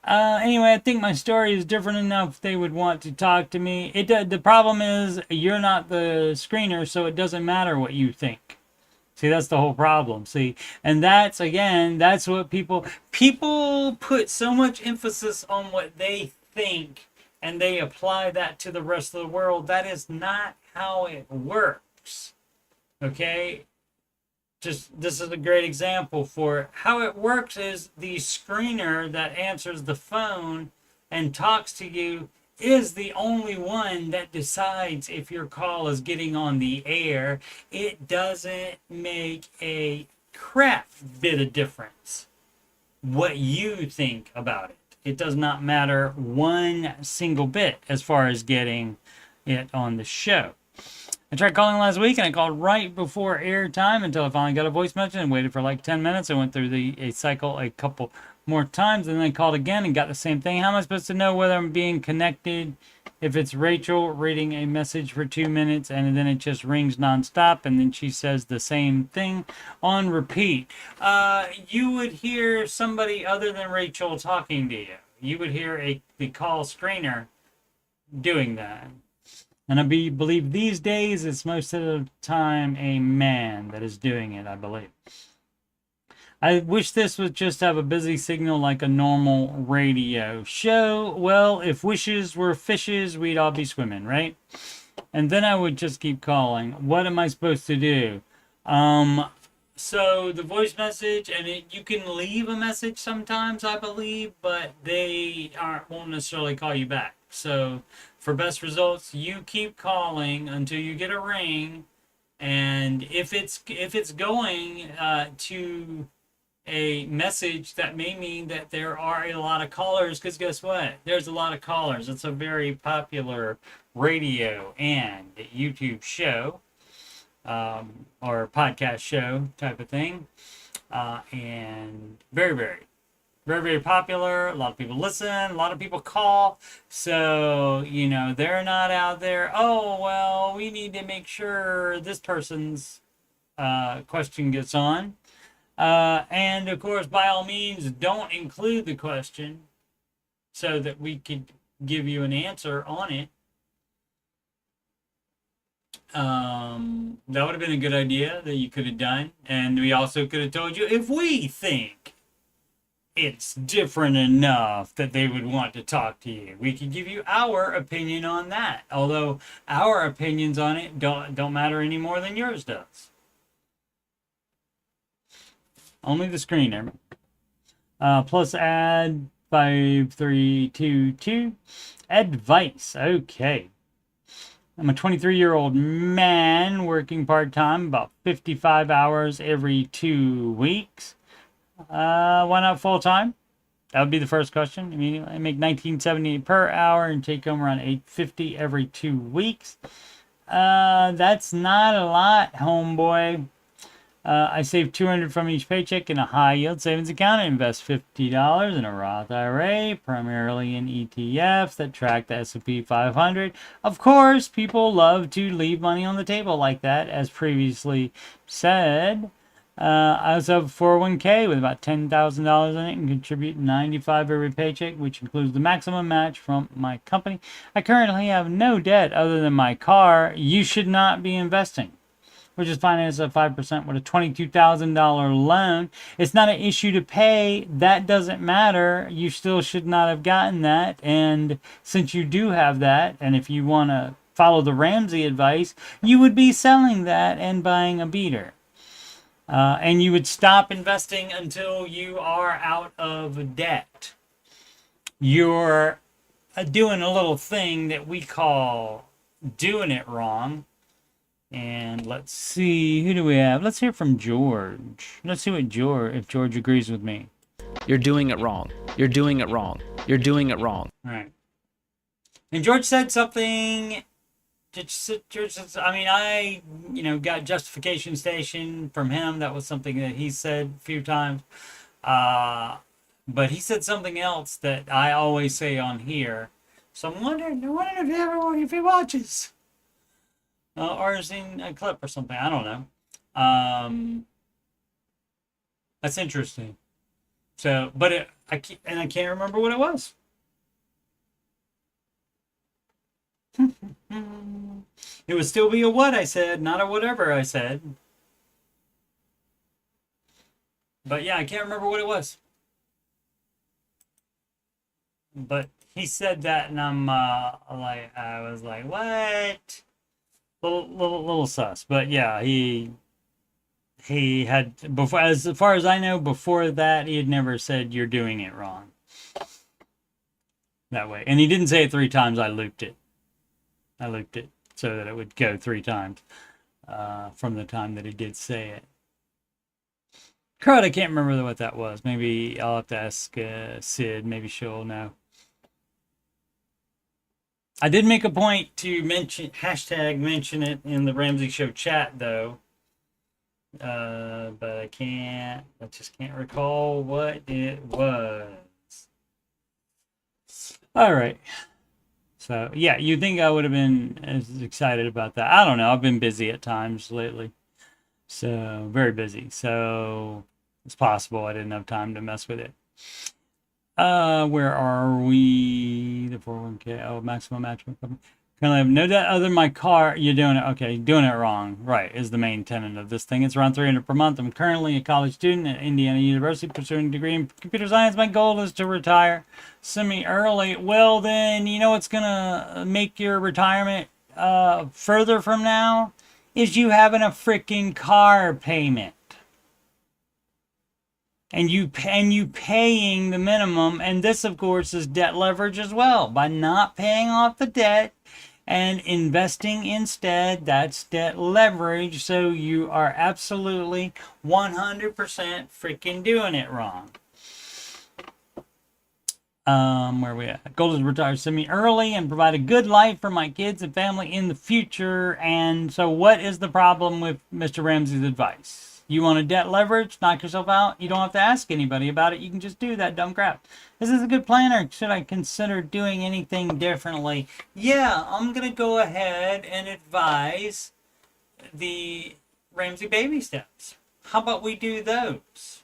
Anyway, I think my story is different enough they would want to talk to me. The problem is you're not the screener, so it doesn't matter what you think. See, that's the whole problem. See, and that's what people put so much emphasis on what they think, and they apply that to the rest of the world. That is not how it works. Okay? just this is a great example for how it works. Is the screener that answers the phone and talks to you is the only one that decides if your call is getting on the air. It doesn't make a crap bit of difference what you think about it. It does not matter one single bit as far as getting it on the show. I tried calling last week, and I called right before airtime until I finally got a voice message and waited for like 10 minutes. I went through a cycle a couple more times, and then I called again and got the same thing. How am I supposed to know whether I'm being connected if it's Rachel reading a message for 2 minutes and then it just rings nonstop and then she says the same thing on repeat? You would hear somebody other than Rachel talking to you. You would hear the call screener doing that. And I believe these days it's most of the time a man that is doing it, I believe. I wish this would just have a busy signal like a normal radio show. Well, if wishes were fishes, we'd all be swimming, right? And then I would just keep calling. What am I supposed to do? So the voice message, and you can leave a message sometimes, I believe, but they won't necessarily call you back. So for best results, you keep calling until you get a ring, and if it's going to a message, that may mean that there are a lot of callers, because guess what? There's a lot of callers. It's a very popular radio and YouTube show, or podcast show type of thing, and very, very, very, very popular. A lot of people listen, a lot of people call. So, they're not out there, oh, well, we need to make sure this person's question gets on. And of course, by all means, don't include the question so that we could give you an answer on it. That would have been a good idea that you could have done. And we also could have told you if we think it's different enough that they would want to talk to you, we could give you our opinion on that. Although our opinions on it don't matter any more than yours does. Only the screener. Plus add 5322. Advice. Okay. I'm a 23-year-old man working part-time, about 55 hours every 2 weeks. Why not full-time? That would be the first question. Immediately, I make $19.78 per hour and take home around $8.50 every 2 weeks. That's not a lot, homeboy. I save $200 from each paycheck in a high-yield savings account. I invest $50 in a Roth IRA, primarily in ETFs that track the S&P 500. Of course, people love to leave money on the table like that, as previously said. I also have a 401k with about $10,000 in it and contribute $95 every paycheck, which includes the maximum match from my company. I currently have no debt other than my car. You should not be investing, which is financed at 5% with a $22,000 loan. It's not an issue to pay. That doesn't matter. You still should not have gotten that. And since you do have that, and if you want to follow the Ramsey advice, you would be selling that and buying a beater. And you would stop investing until you are out of debt. You're doing a little thing that we call doing it wrong. And let's see, who do we have? Let's hear from George. Let's see if George agrees with me. You're doing it wrong. You're doing it wrong. You're doing it wrong. All right. And George said something. George says, I got justification station from him. That was something that he said a few times. But he said something else that I always say on here. So I'm wondering if he watches. Or has seen a clip or something. I don't know. That's interesting. So, but I can't remember what it was. It would still be a what I said, not a whatever I said. But yeah, I can't remember what it was. But he said that, and I was like, what? Little sus, but yeah, he he had, before, as far as I know, before that, he had never said you're doing it wrong that way. And he didn't say it 3 times. I looped it so that it would go 3 times from the time that he did say it. Crud, I can't remember what that was. Maybe I'll have to ask Sid. Maybe she'll know. I did make a point to mention it in the Ramsey Show chat, though. But I just can't recall what it was. All right. So, yeah, you'd think I would have been as excited about that. I don't know. I've been busy at times lately. So, very busy. So, it's possible I didn't have time to mess with it. Where are we? The 401k. Oh, maximum matching. Currently, I have no debt other than my car. You're doing it. Okay, doing it wrong. Right, is the main tenet of this thing. It's around $300 per month. I'm currently a college student at Indiana University pursuing a degree in computer science. My goal is to retire semi-early. Well, then, you know what's going to make your retirement further from now? Is you having a freaking car payment. And you paying the minimum, and this, of course, is debt leverage as well. By not paying off the debt and investing instead, that's debt leverage. So you are absolutely 100% freaking doing it wrong. Where are we at? Goal is to retire semi-early and provide a good life for my kids and family in the future. And so what is the problem with Mr. Ramsey's advice? You want to debt leverage? Knock yourself out? You don't have to ask anybody about it. You can just do that dumb crap. Is this a good plan, or should I consider doing anything differently? Yeah, I'm going to go ahead and advise the Ramsey baby steps. How about we do those?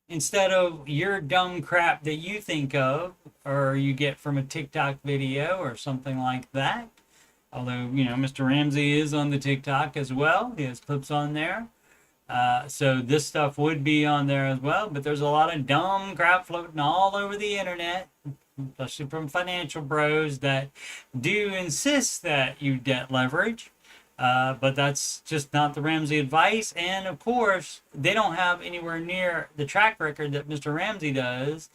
Instead of your dumb crap that you think of, or you get from a TikTok video or something like that. Although, you know, Mr. Ramsey is on the TikTok as well. He has clips on there. So this stuff would be on there as well, but there's a lot of dumb crap floating all over the internet, especially from financial bros that do insist that you debt leverage. But that's just not the Ramsey advice. And of course, they don't have anywhere near the track record that Mr. Ramsey does.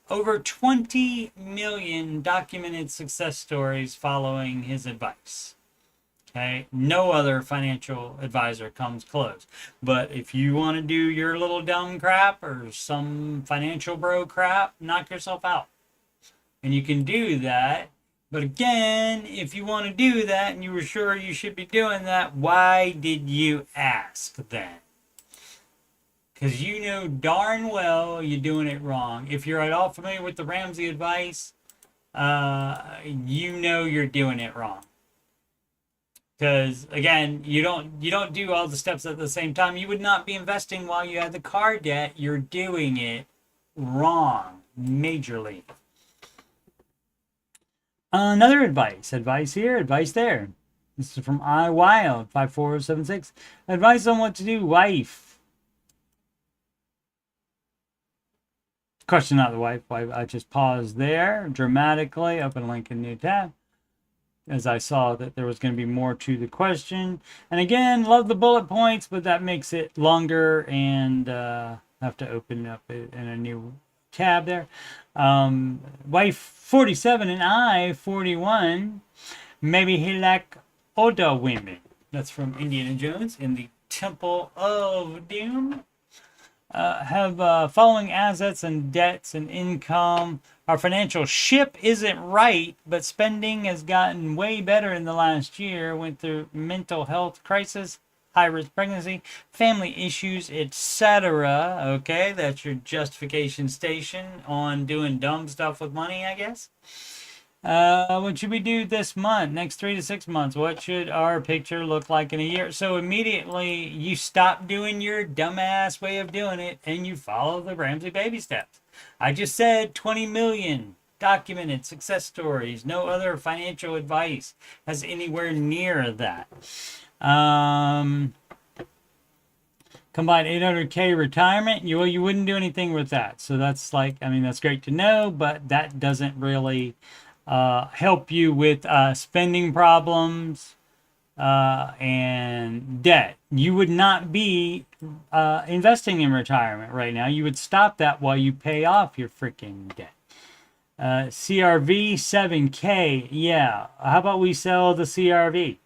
Over 20 million documented success stories following his advice. Okay, no other financial advisor comes close. But if you want to do your little dumb crap or some financial bro crap, knock yourself out. And you can do that. But again, if you want to do that and you were sure you should be doing that, why did you ask then? Because you know darn well you're doing it wrong. If you're at all familiar with the Ramsey advice, you know you're doing it wrong. Because again, you don't do all the steps at the same time. You would not be investing while you had the car debt. You're doing it wrong, majorly. Another advice here, advice there. This is from iWild 5476. Advice on what to do, wife. Question, not the wife. I just paused there dramatically. Open link in new tab, as I saw that there was going to be more to the question. And again, love the bullet points, but that makes it longer and have to open up in a new tab there. Wife 47 and I 41. Maybe he like older women. That's from Indiana Jones in the Temple of Doom. Have following assets and debts and income. Our financial ship isn't right, but spending has gotten way better in the last year. Went through mental health crisis, high-risk pregnancy, family issues, etc. Okay, that's your justification station on doing dumb stuff with money, I guess. What should we do this month, next 3 to 6 months? What should our picture look like in a year? So immediately you stop doing your dumbass way of doing it and you follow the Ramsey baby steps. I just said 20 million documented success stories. No other financial advice has anywhere near that. Combined 800K retirement. You wouldn't do anything with that. So that's like, I mean, that's great to know, but that doesn't really help you with spending problems and debt. You would not be investing in retirement right now. You would stop that while you pay off your freaking debt. CRV 7K. Yeah. How about we sell the CRV?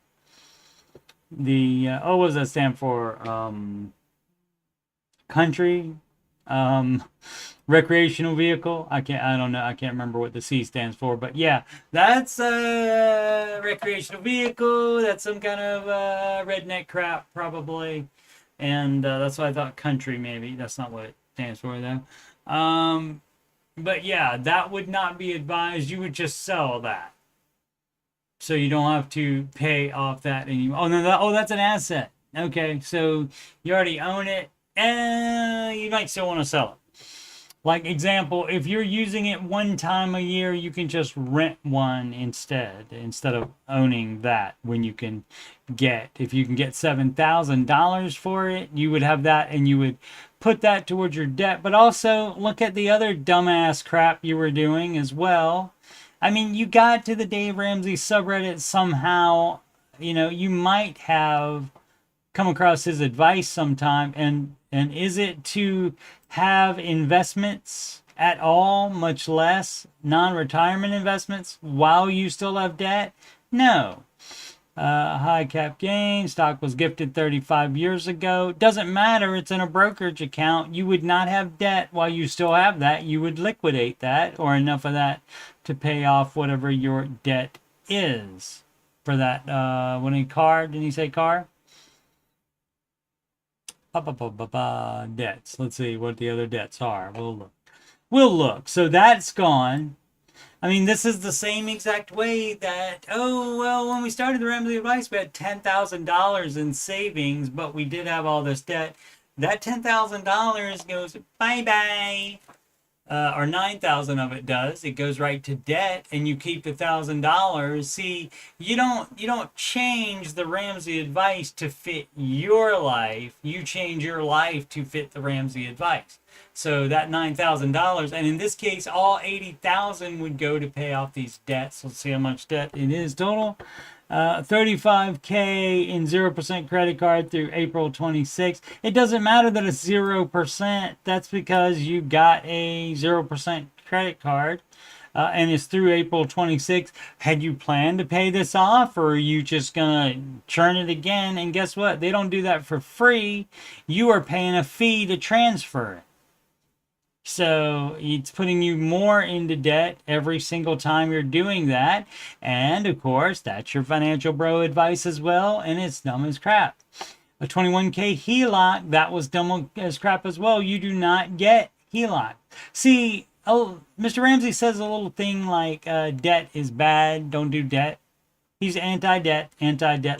The what does that stand for? Country, recreational vehicle. I don't know. I can't remember what the C stands for, but yeah, that's a recreational vehicle. That's some kind of redneck crap, probably, and that's why I thought country. Maybe that's not what it stands for though. But yeah, that would not be advised. You would just sell that, so you don't have to pay off that anymore. Oh no, that's an asset. Okay, so you already own it, and you might still want to sell it. Like example, if you're using it one time a year, you can just rent one instead of owning that. When you can get, if you can get $7,000 for it, you would have that, and you would put that towards your debt. But also look at the other dumbass crap you were doing as well. I mean, you got to the Dave Ramsey subreddit somehow. You know, you might have come across his advice sometime, and is it to have investments at all, much less non-retirement investments, while you still have debt? No. High cap gain, stock was gifted 35 years ago. Doesn't matter, it's in a brokerage account. You would not have debt while you still have that. You would liquidate that, or enough of that to pay off whatever your debt is. For that, when he car, didn't he say car? Debts. Let's see what the other debts are. We'll look. So that's gone. I mean, this is the same exact way that, oh, well, when we started the Ramsey advice, we had $10,000 in savings, but we did have all this debt. That $10,000 goes bye-bye. Or 9,000 of it does. It goes right to debt, and you keep $1,000. See, you don't change the Ramsey advice to fit your life. You change your life to fit the Ramsey advice. So that $9,000, and in this case, all $80,000 would go to pay off these debts. Let's see how much debt it is total. $35K in 0% credit card through April 26th. It doesn't matter that it's 0%. That's because you got a 0% credit card, and it's through April 26th. Had you planned to pay this off, or are you just gonna churn it again? And guess what? They don't do that for free. You are paying a fee to transfer it. So it's putting you more into debt every single time you're doing that. And of course, that's your financial bro advice as well. And it's dumb as crap. A 21K HELOC, that was dumb as crap as well. You do not get HELOC. See, Mr. Ramsey says a little thing like debt is bad. Don't do debt. He's anti-debt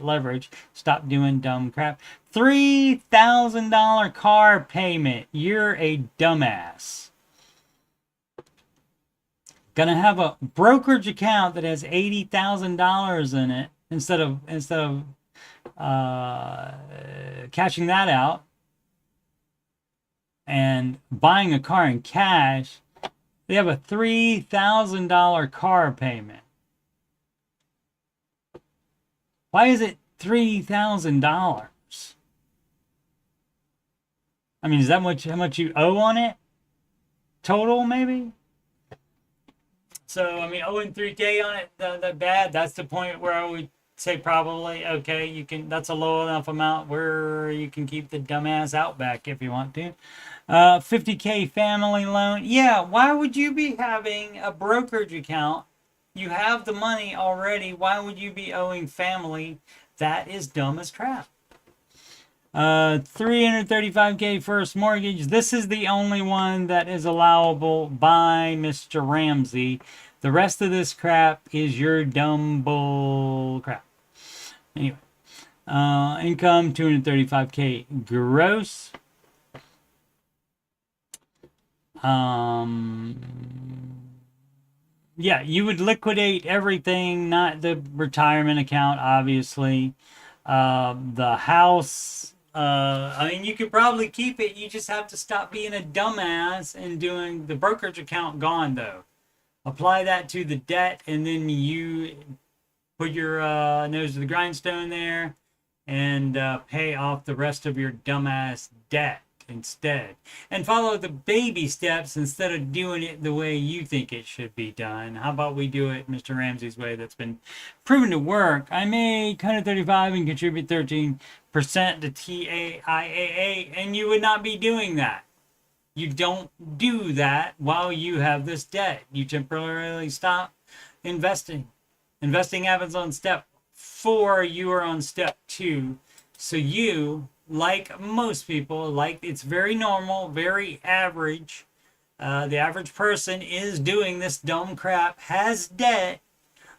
leverage. Stop doing dumb crap. $3,000 car payment. You're a dumbass. Gonna have a brokerage account that has $80,000 in it instead of cashing that out and buying a car in cash. They have a $3,000 car payment. Why is it $3,000? I mean, is that how much you owe on it? Total, maybe? So, I mean, owing $3K on it, that bad. That's the point where I would say probably, okay, you can. That's a low enough amount where you can keep the dumbass Outback if you want to. 50K family loan. Yeah, why would you be having a brokerage account? You have the money already. Why would you be owing family? That is dumb as crap. 335K first mortgage. This is the only one that is allowable by Mr. Ramsey. The rest of this crap is your dumb bull crap. Anyway, income 235K gross. Yeah, you would liquidate everything, not the retirement account, obviously. The house, I mean, you could probably keep it. You just have to stop being a dumbass and doing the brokerage account gone, though. Apply that to the debt, and then you put your nose to the grindstone there and pay off the rest of your dumbass debt instead. And follow the baby steps instead of doing it the way you think it should be done. How about we do it Mr. Ramsey's way that's been proven to work? I make 135 and contribute 13% to TAIAA, and you would not be doing that. You don't do that while you have this debt. You temporarily stop investing. Investing happens on step 4. You are on step 2. So you, like most people, like it's very normal, very average. The average person is doing this dumb crap, has debt,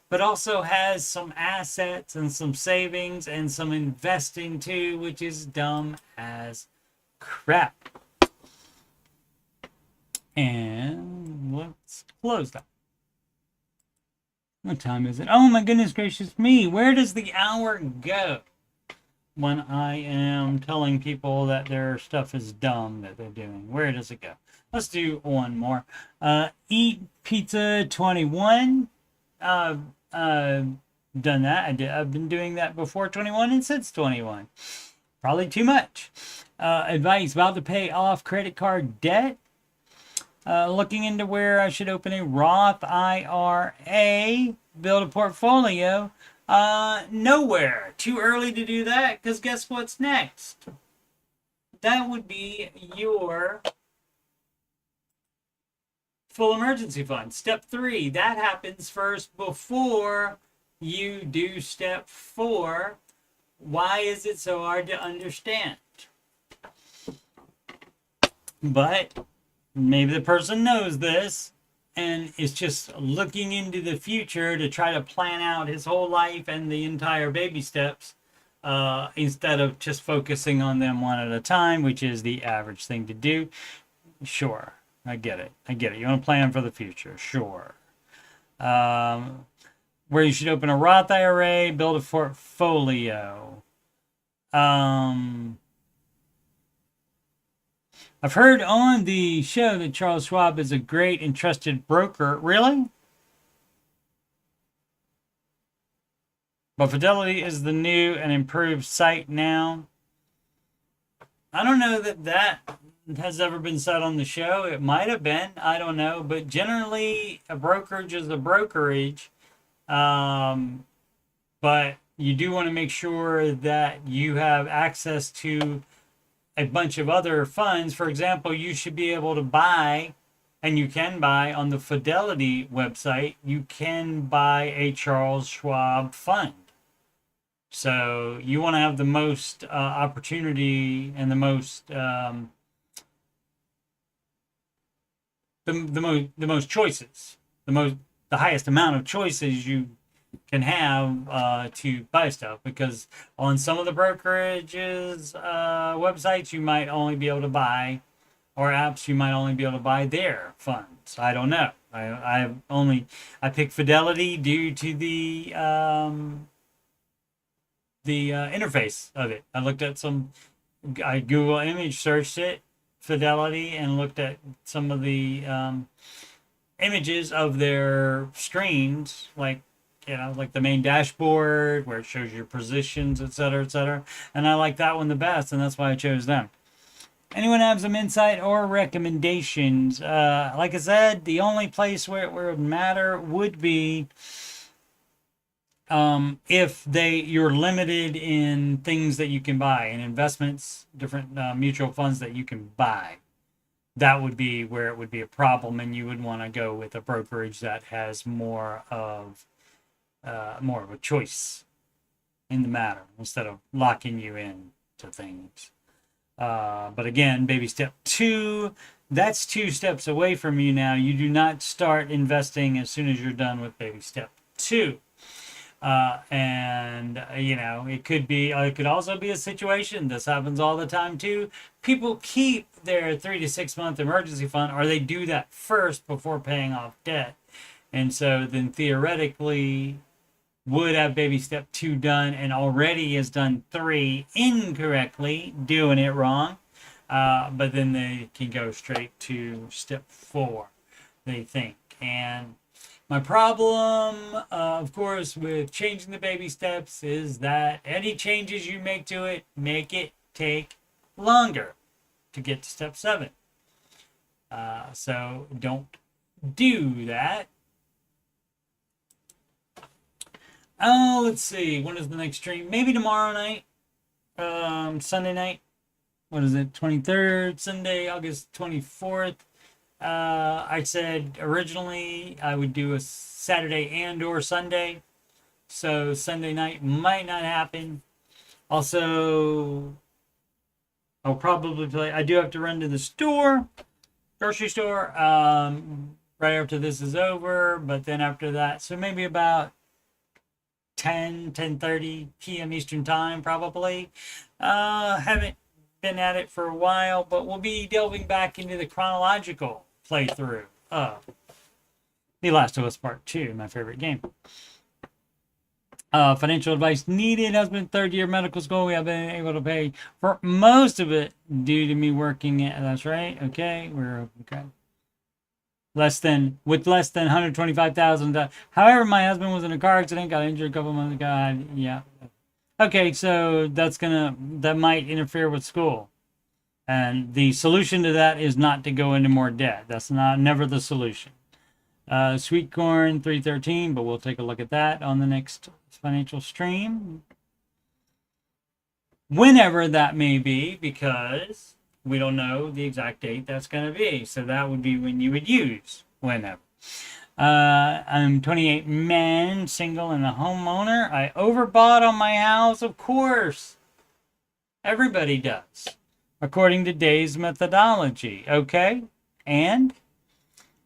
but also has some assets and some savings and some investing too, which is dumb as crap. And let's close that. What time is it? Oh my goodness gracious me. Where does the hour go when I am telling people that their stuff is dumb that they're doing? Where does it go? Let's do one more. Eat Pizza 21. Done that. I've been doing that before 21 and since 21. Probably too much. Advice about to pay off credit card debt. Looking into where I should open a Roth IRA, build a portfolio. Nowhere. Too early to do that, because guess what's next? That would be your full emergency fund. Step 3. That happens first before you do step 4. Why is it so hard to understand? But maybe the person knows this and is just looking into the future to try to plan out his whole life and the entire baby steps instead of just focusing on them one at a time, which is the average thing to do. Sure, I get it. You want to plan for the future. Sure. Where you should open a Roth IRA, build a portfolio. I've heard on the show that Charles Schwab is a great and trusted broker. Really? But Fidelity is the new and improved site now. I don't know that has ever been said on the show. It might have been. I don't know. But generally, a brokerage is a brokerage. But you do want to make sure that you have access to a bunch of other funds. For example, you should be able to buy, and you can buy on the Fidelity website, you can buy a Charles Schwab fund. So you want to have the most opportunity and the most the most choices, the highest amount of choices you can have to buy stuff, because on some of the brokerages websites you might only be able to buy, or apps you might only be able to buy their funds. I don't know. I picked Fidelity due to the interface of it. I looked at I Google image searched it, Fidelity, and looked at some of the images of their screens, like the main dashboard where it shows your positions, etc. And I like that one the best, and that's why I chose them. Anyone have some insight or recommendations? Like I said, the only place where it would matter would be if you're limited in things that you can buy, in investments, different mutual funds that you can buy. That would be where it would be a problem, and you would want to go with a brokerage that has more of a choice in the matter, instead of locking you in to things. But again, baby step 2, that's 2 steps away from you now. You do not start investing as soon as you're done with baby step 2. It could also be a situation, this happens all the time too. People keep their 3 to 6 month emergency fund, or they do that first before paying off debt. And so then theoretically would have baby step 2 done and already has done 3 incorrectly, doing it wrong. But then they can go straight to step 4, they think. And My problem, of course, with changing the baby steps is that any changes you make to it make it take longer to get to step 7. So don't do that. Oh, let's see. When is the next stream? Maybe tomorrow night. Sunday night. What is it? 23rd, Sunday, August 24th. I said originally I would do a Saturday and or Sunday. So Sunday night might not happen. Also, I'll probably play. I do have to run to the store, grocery store, right after this is over. But then after that, so maybe about 10:30 p.m. Eastern time, probably. Haven't been at it for a while, but we'll be delving back into the chronological playthrough of The Last of Us Part 2, my favorite game. Financial advice needed. Husband, 3rd year medical school. We have been able to pay for most of it due to me working it. That's right. Okay, we're okay. With less than $125,000. However, my husband was in a car accident, got injured a couple months ago. Yeah. Okay, so that might interfere with school. And the solution to that is not to go into more debt. That's never the solution. Sweet corn 313, but we'll take a look at that on the next financial stream. Whenever that may be, because we don't know the exact date that's going to be. So that would be when you would use whenever. I'm 28 man, single, and a homeowner. I overbought on my house, of course. Everybody does. According to Day's methodology. Okay? And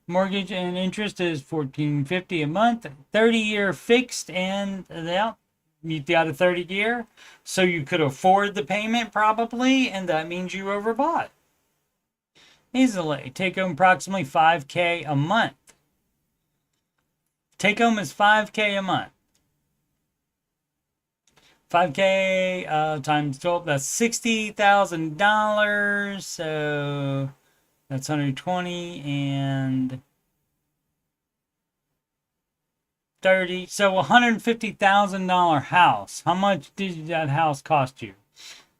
mortgage and interest is $1,450 a month. 30-year fixed, and you got a 30-year. So you could afford the payment probably, and that means you overbought. Easily. Take home approximately $5,000 a month. Take home is $5,000 a month. 5K times 12, that's $60,000. So that's 120 and 30. So $150,000 house. How much did that house cost you?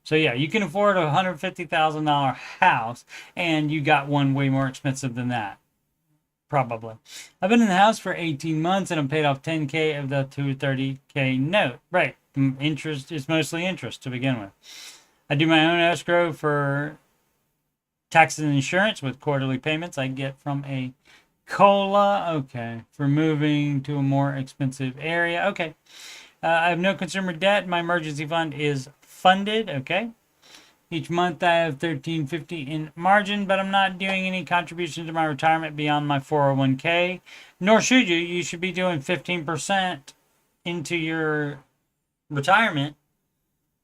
So yeah, you can afford a $150,000 house, and you got one way more expensive than that. Probably. I've been in the house for 18 months and I'm paid off $10,000 of the $230,000 note. Right. Interest is mostly interest to begin with. I do my own escrow for taxes and insurance with quarterly payments I get from a COLA. Okay. For moving to a more expensive area. Okay. I have no consumer debt. My emergency fund is funded. Okay. Each month I have $1,350 in margin, but I'm not doing any contribution to my retirement beyond my 401k. Nor should you. You should be doing 15% into your retirement,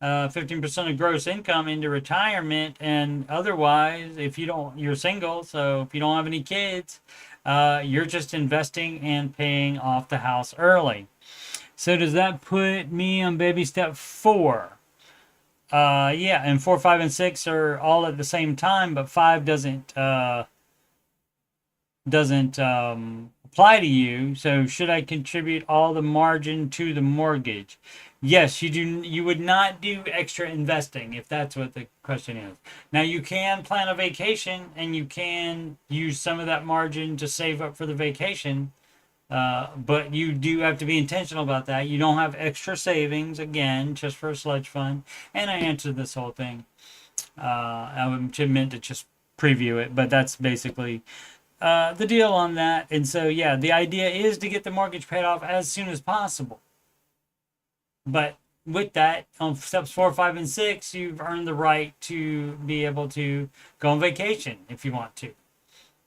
15% of gross income into retirement, and otherwise, if you don't, you're single, so if you don't have any kids, you're just investing and paying off the house early. So does that put me on baby step 4? Yeah, and 4, 5, and 6 are all at the same time, but 5 doesn't apply to you. So should I contribute all the margin to the mortgage? Yes, you do. You would not do extra investing if that's what the question is. Now you can plan a vacation and you can use some of that margin to save up for the vacation. But you do have to be intentional about that. You don't have extra savings, again, just for a sludge fund. And I answered this whole thing. I meant to just preview it, but that's basically the deal on that. And so, yeah, the idea is to get the mortgage paid off as soon as possible. But with that, on steps 4, 5, and 6, you've earned the right to be able to go on vacation if you want to.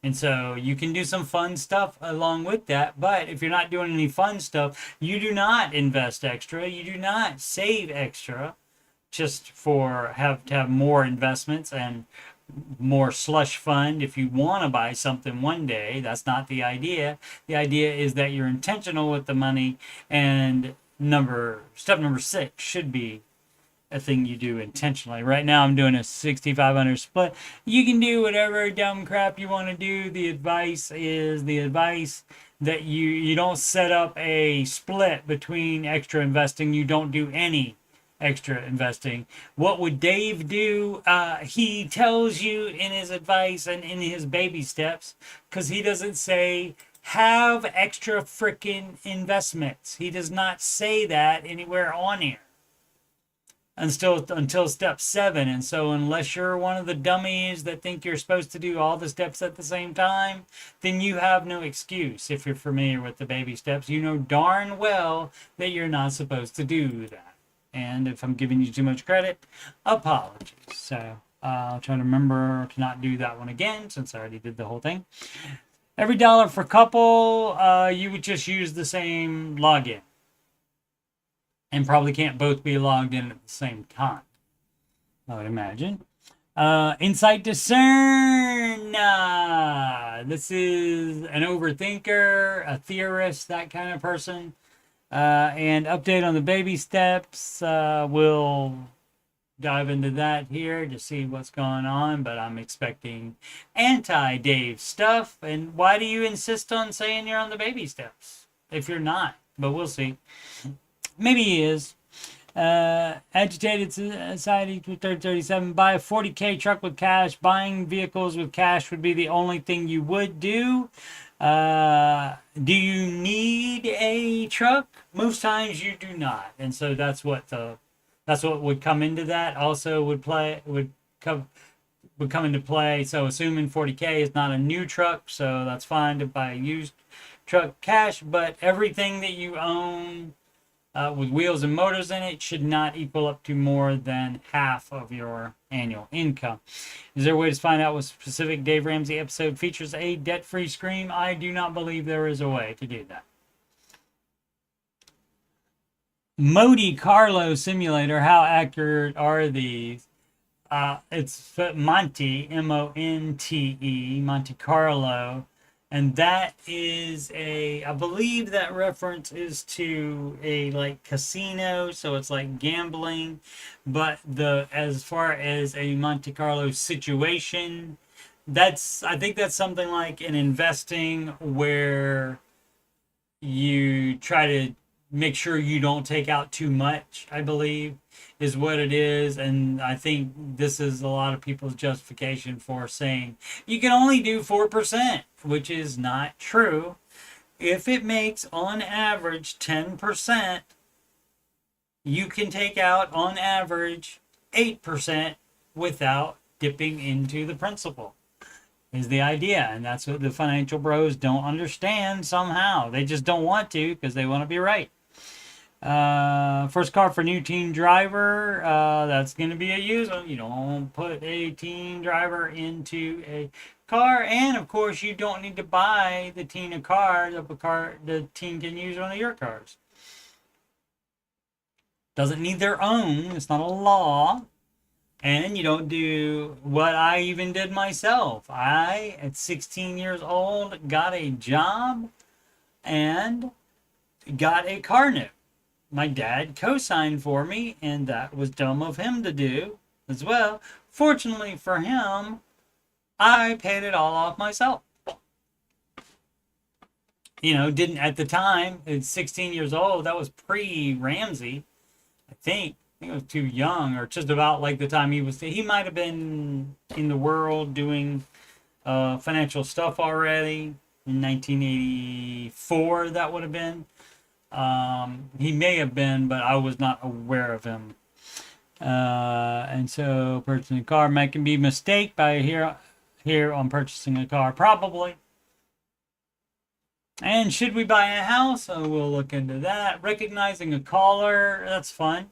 And so you can do some fun stuff along with that. But if you're not doing any fun stuff, you do not invest extra. You do not save extra just to have more investments and more slush fund. If you want to buy something one day, that's not the idea. The idea is that you're intentional with the money, and step number 6 should be a thing you do intentionally. Right now I'm doing a 6500 split. You can do whatever dumb crap you want to do. The advice that you don't set up a split between extra investing. You don't do any extra investing. What would Dave do? He tells you in his advice and in his baby steps, because he doesn't say have extra freaking investments. He does not say that anywhere on here until step 7. And so unless you're one of the dummies that think you're supposed to do all the steps at the same time, then you have no excuse. If you're familiar with the baby steps, you know darn well that you're not supposed to do that. And if I'm giving you too much credit, apologies. So I'll try to remember to not do that one again, since I already did the whole thing. Every dollar for couple, you would just use the same login. And probably can't both be logged in at the same time, I would imagine. Insight discern. This is an overthinker, a theorist, that kind of person. And update on the baby steps. We'll dive into that here to see what's going on, but I'm expecting anti-Dave stuff. And why do you insist on saying you're on the baby steps if you're not? But we'll see. Maybe he is. Agitated society 37. Buy a 40K truck with cash. Buying vehicles with cash would be the only thing you would do. Do you need a truck? Most times you do not, and so that's what would come into that. Also would come into play. So assuming 40K is not a new truck, so that's fine to buy a used truck cash. But everything that you own with wheels and motors in it should not equal up to more than half of your annual income. Is there a way to find out what specific Dave Ramsey episode features a debt-free screen? I do not believe there is a way to do that. Monte Carlo simulator, how accurate are these? It's Monte, M-O-N-T-E, Monte Carlo. And that is I believe that reference is to a like casino, so it's like gambling. But as far as a Monte Carlo situation, I think that's something like an investing where you try to make sure you don't take out too much, I believe, is what it is. And I think this is a lot of people's justification for saying you can only do 4%, which is not true. If it makes on average 10%, you can take out on average 8% without dipping into the principal, is the idea. And that's what the financial bros don't understand somehow. They just don't want to, because they want to be right. First car for new teen driver, that's going to be a used one. You don't put a teen driver into a car, and of course you don't need to buy the teen a car. The teen can use one of your cars. Doesn't need their own. It's not a law. And you don't do what I even did myself. I, at 16 years old, got a job and got a car note. My dad co-signed for me, and that was dumb of him to do as well. Fortunately for him, I paid it all off myself. Didn't at the time, at 16 years old, that was pre-Ramsey, I think. I was too young, or just about like the time he might have been in the world doing financial stuff already in 1984, that would have been. He may have been, but I was not aware of him. And so purchasing a car can be a mistake by here on purchasing a car, probably. And should we buy a house? We'll look into that. Recognizing a caller, that's fun.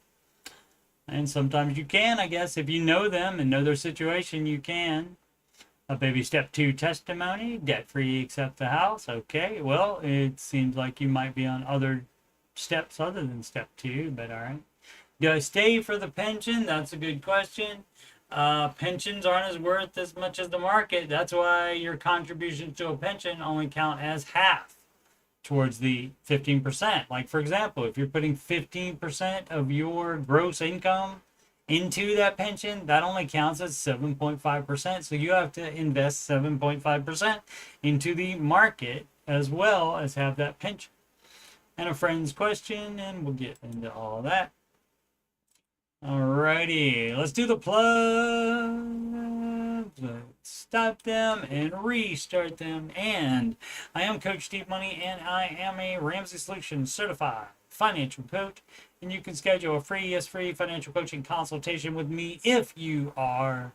And sometimes you can, I guess, if you know them and know their situation, you can. A baby step 2 testimony, debt-free except the house. Okay, well, it seems like you might be on other steps other than step 2, but all right. Do I stay for the pension? That's a good question. Pensions aren't worth as much as the market. That's why your contributions to a pension only count as half towards the 15%. Like, for example, if you're putting 15% of your gross income into that pension, that only counts as 7.5%. So you have to invest 7.5% into the market as well as have that pension. And a friend's question, and we'll get into all that. Alrighty, let's do the plug. Let's stop them and restart them. And I am Coach Steve Money, and I am a Ramsey Solutions certified financial coach. And you can schedule a free financial coaching consultation with me if you are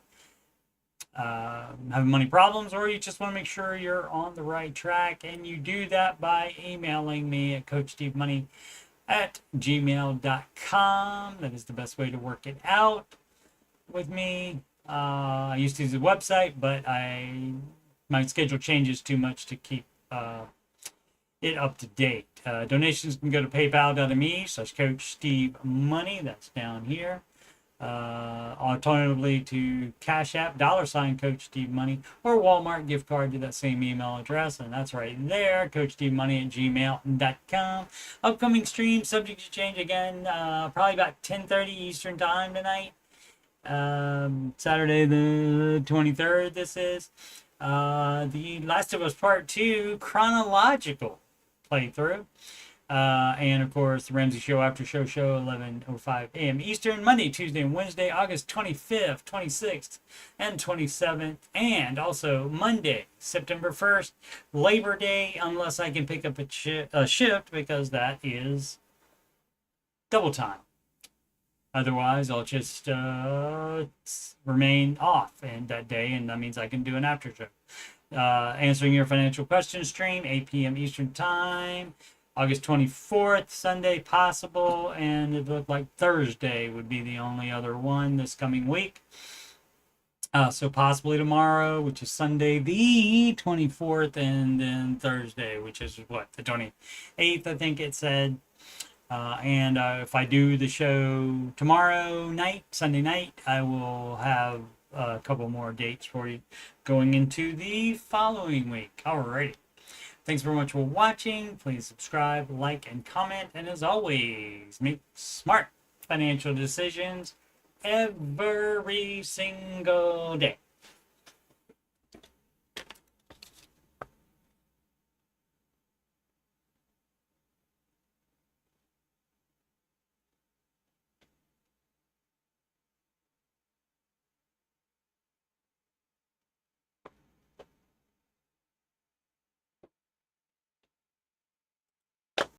having money problems, or you just want to make sure you're on the right track. And you do that by emailing me at coachstevemoney@gmail.com. That is the best way to work it out with me. I used to use the website, but my schedule changes too much to keep it up to date. Donations can go to paypal.me/coachstevemoney. That's down here. Alternatively to CashApp, $CoachSteveMoney, or Walmart gift card to that same email address, and that's right there, coachstevemoney@gmail.com. Upcoming stream, subject to change again, probably about 10:30 Eastern time tonight. Saturday the 23rd, this is. The Last of Us Part 2 chronological playthrough. And of course, the Ramsey Show After Show 11:05 a.m. Eastern, Monday, Tuesday, and Wednesday, August 25th, 26th, and 27th. And also Monday, September 1st, Labor Day, unless I can pick up a shift, because that is double time. Otherwise, I'll just remain off and that day, and that means I can do an after show. Answering your financial questions stream, 8 p.m. Eastern time. August 24th, Sunday possible, and it looked like Thursday would be the only other one this coming week. So possibly tomorrow, which is Sunday the 24th, and then Thursday, which is what, the 28th, I think it said. And if I do the show tomorrow night, Sunday night, I will have a couple more dates for you going into the following week. Alrighty. Thanks very much for watching. Please subscribe, like, and comment. And as always, make smart financial decisions every single day.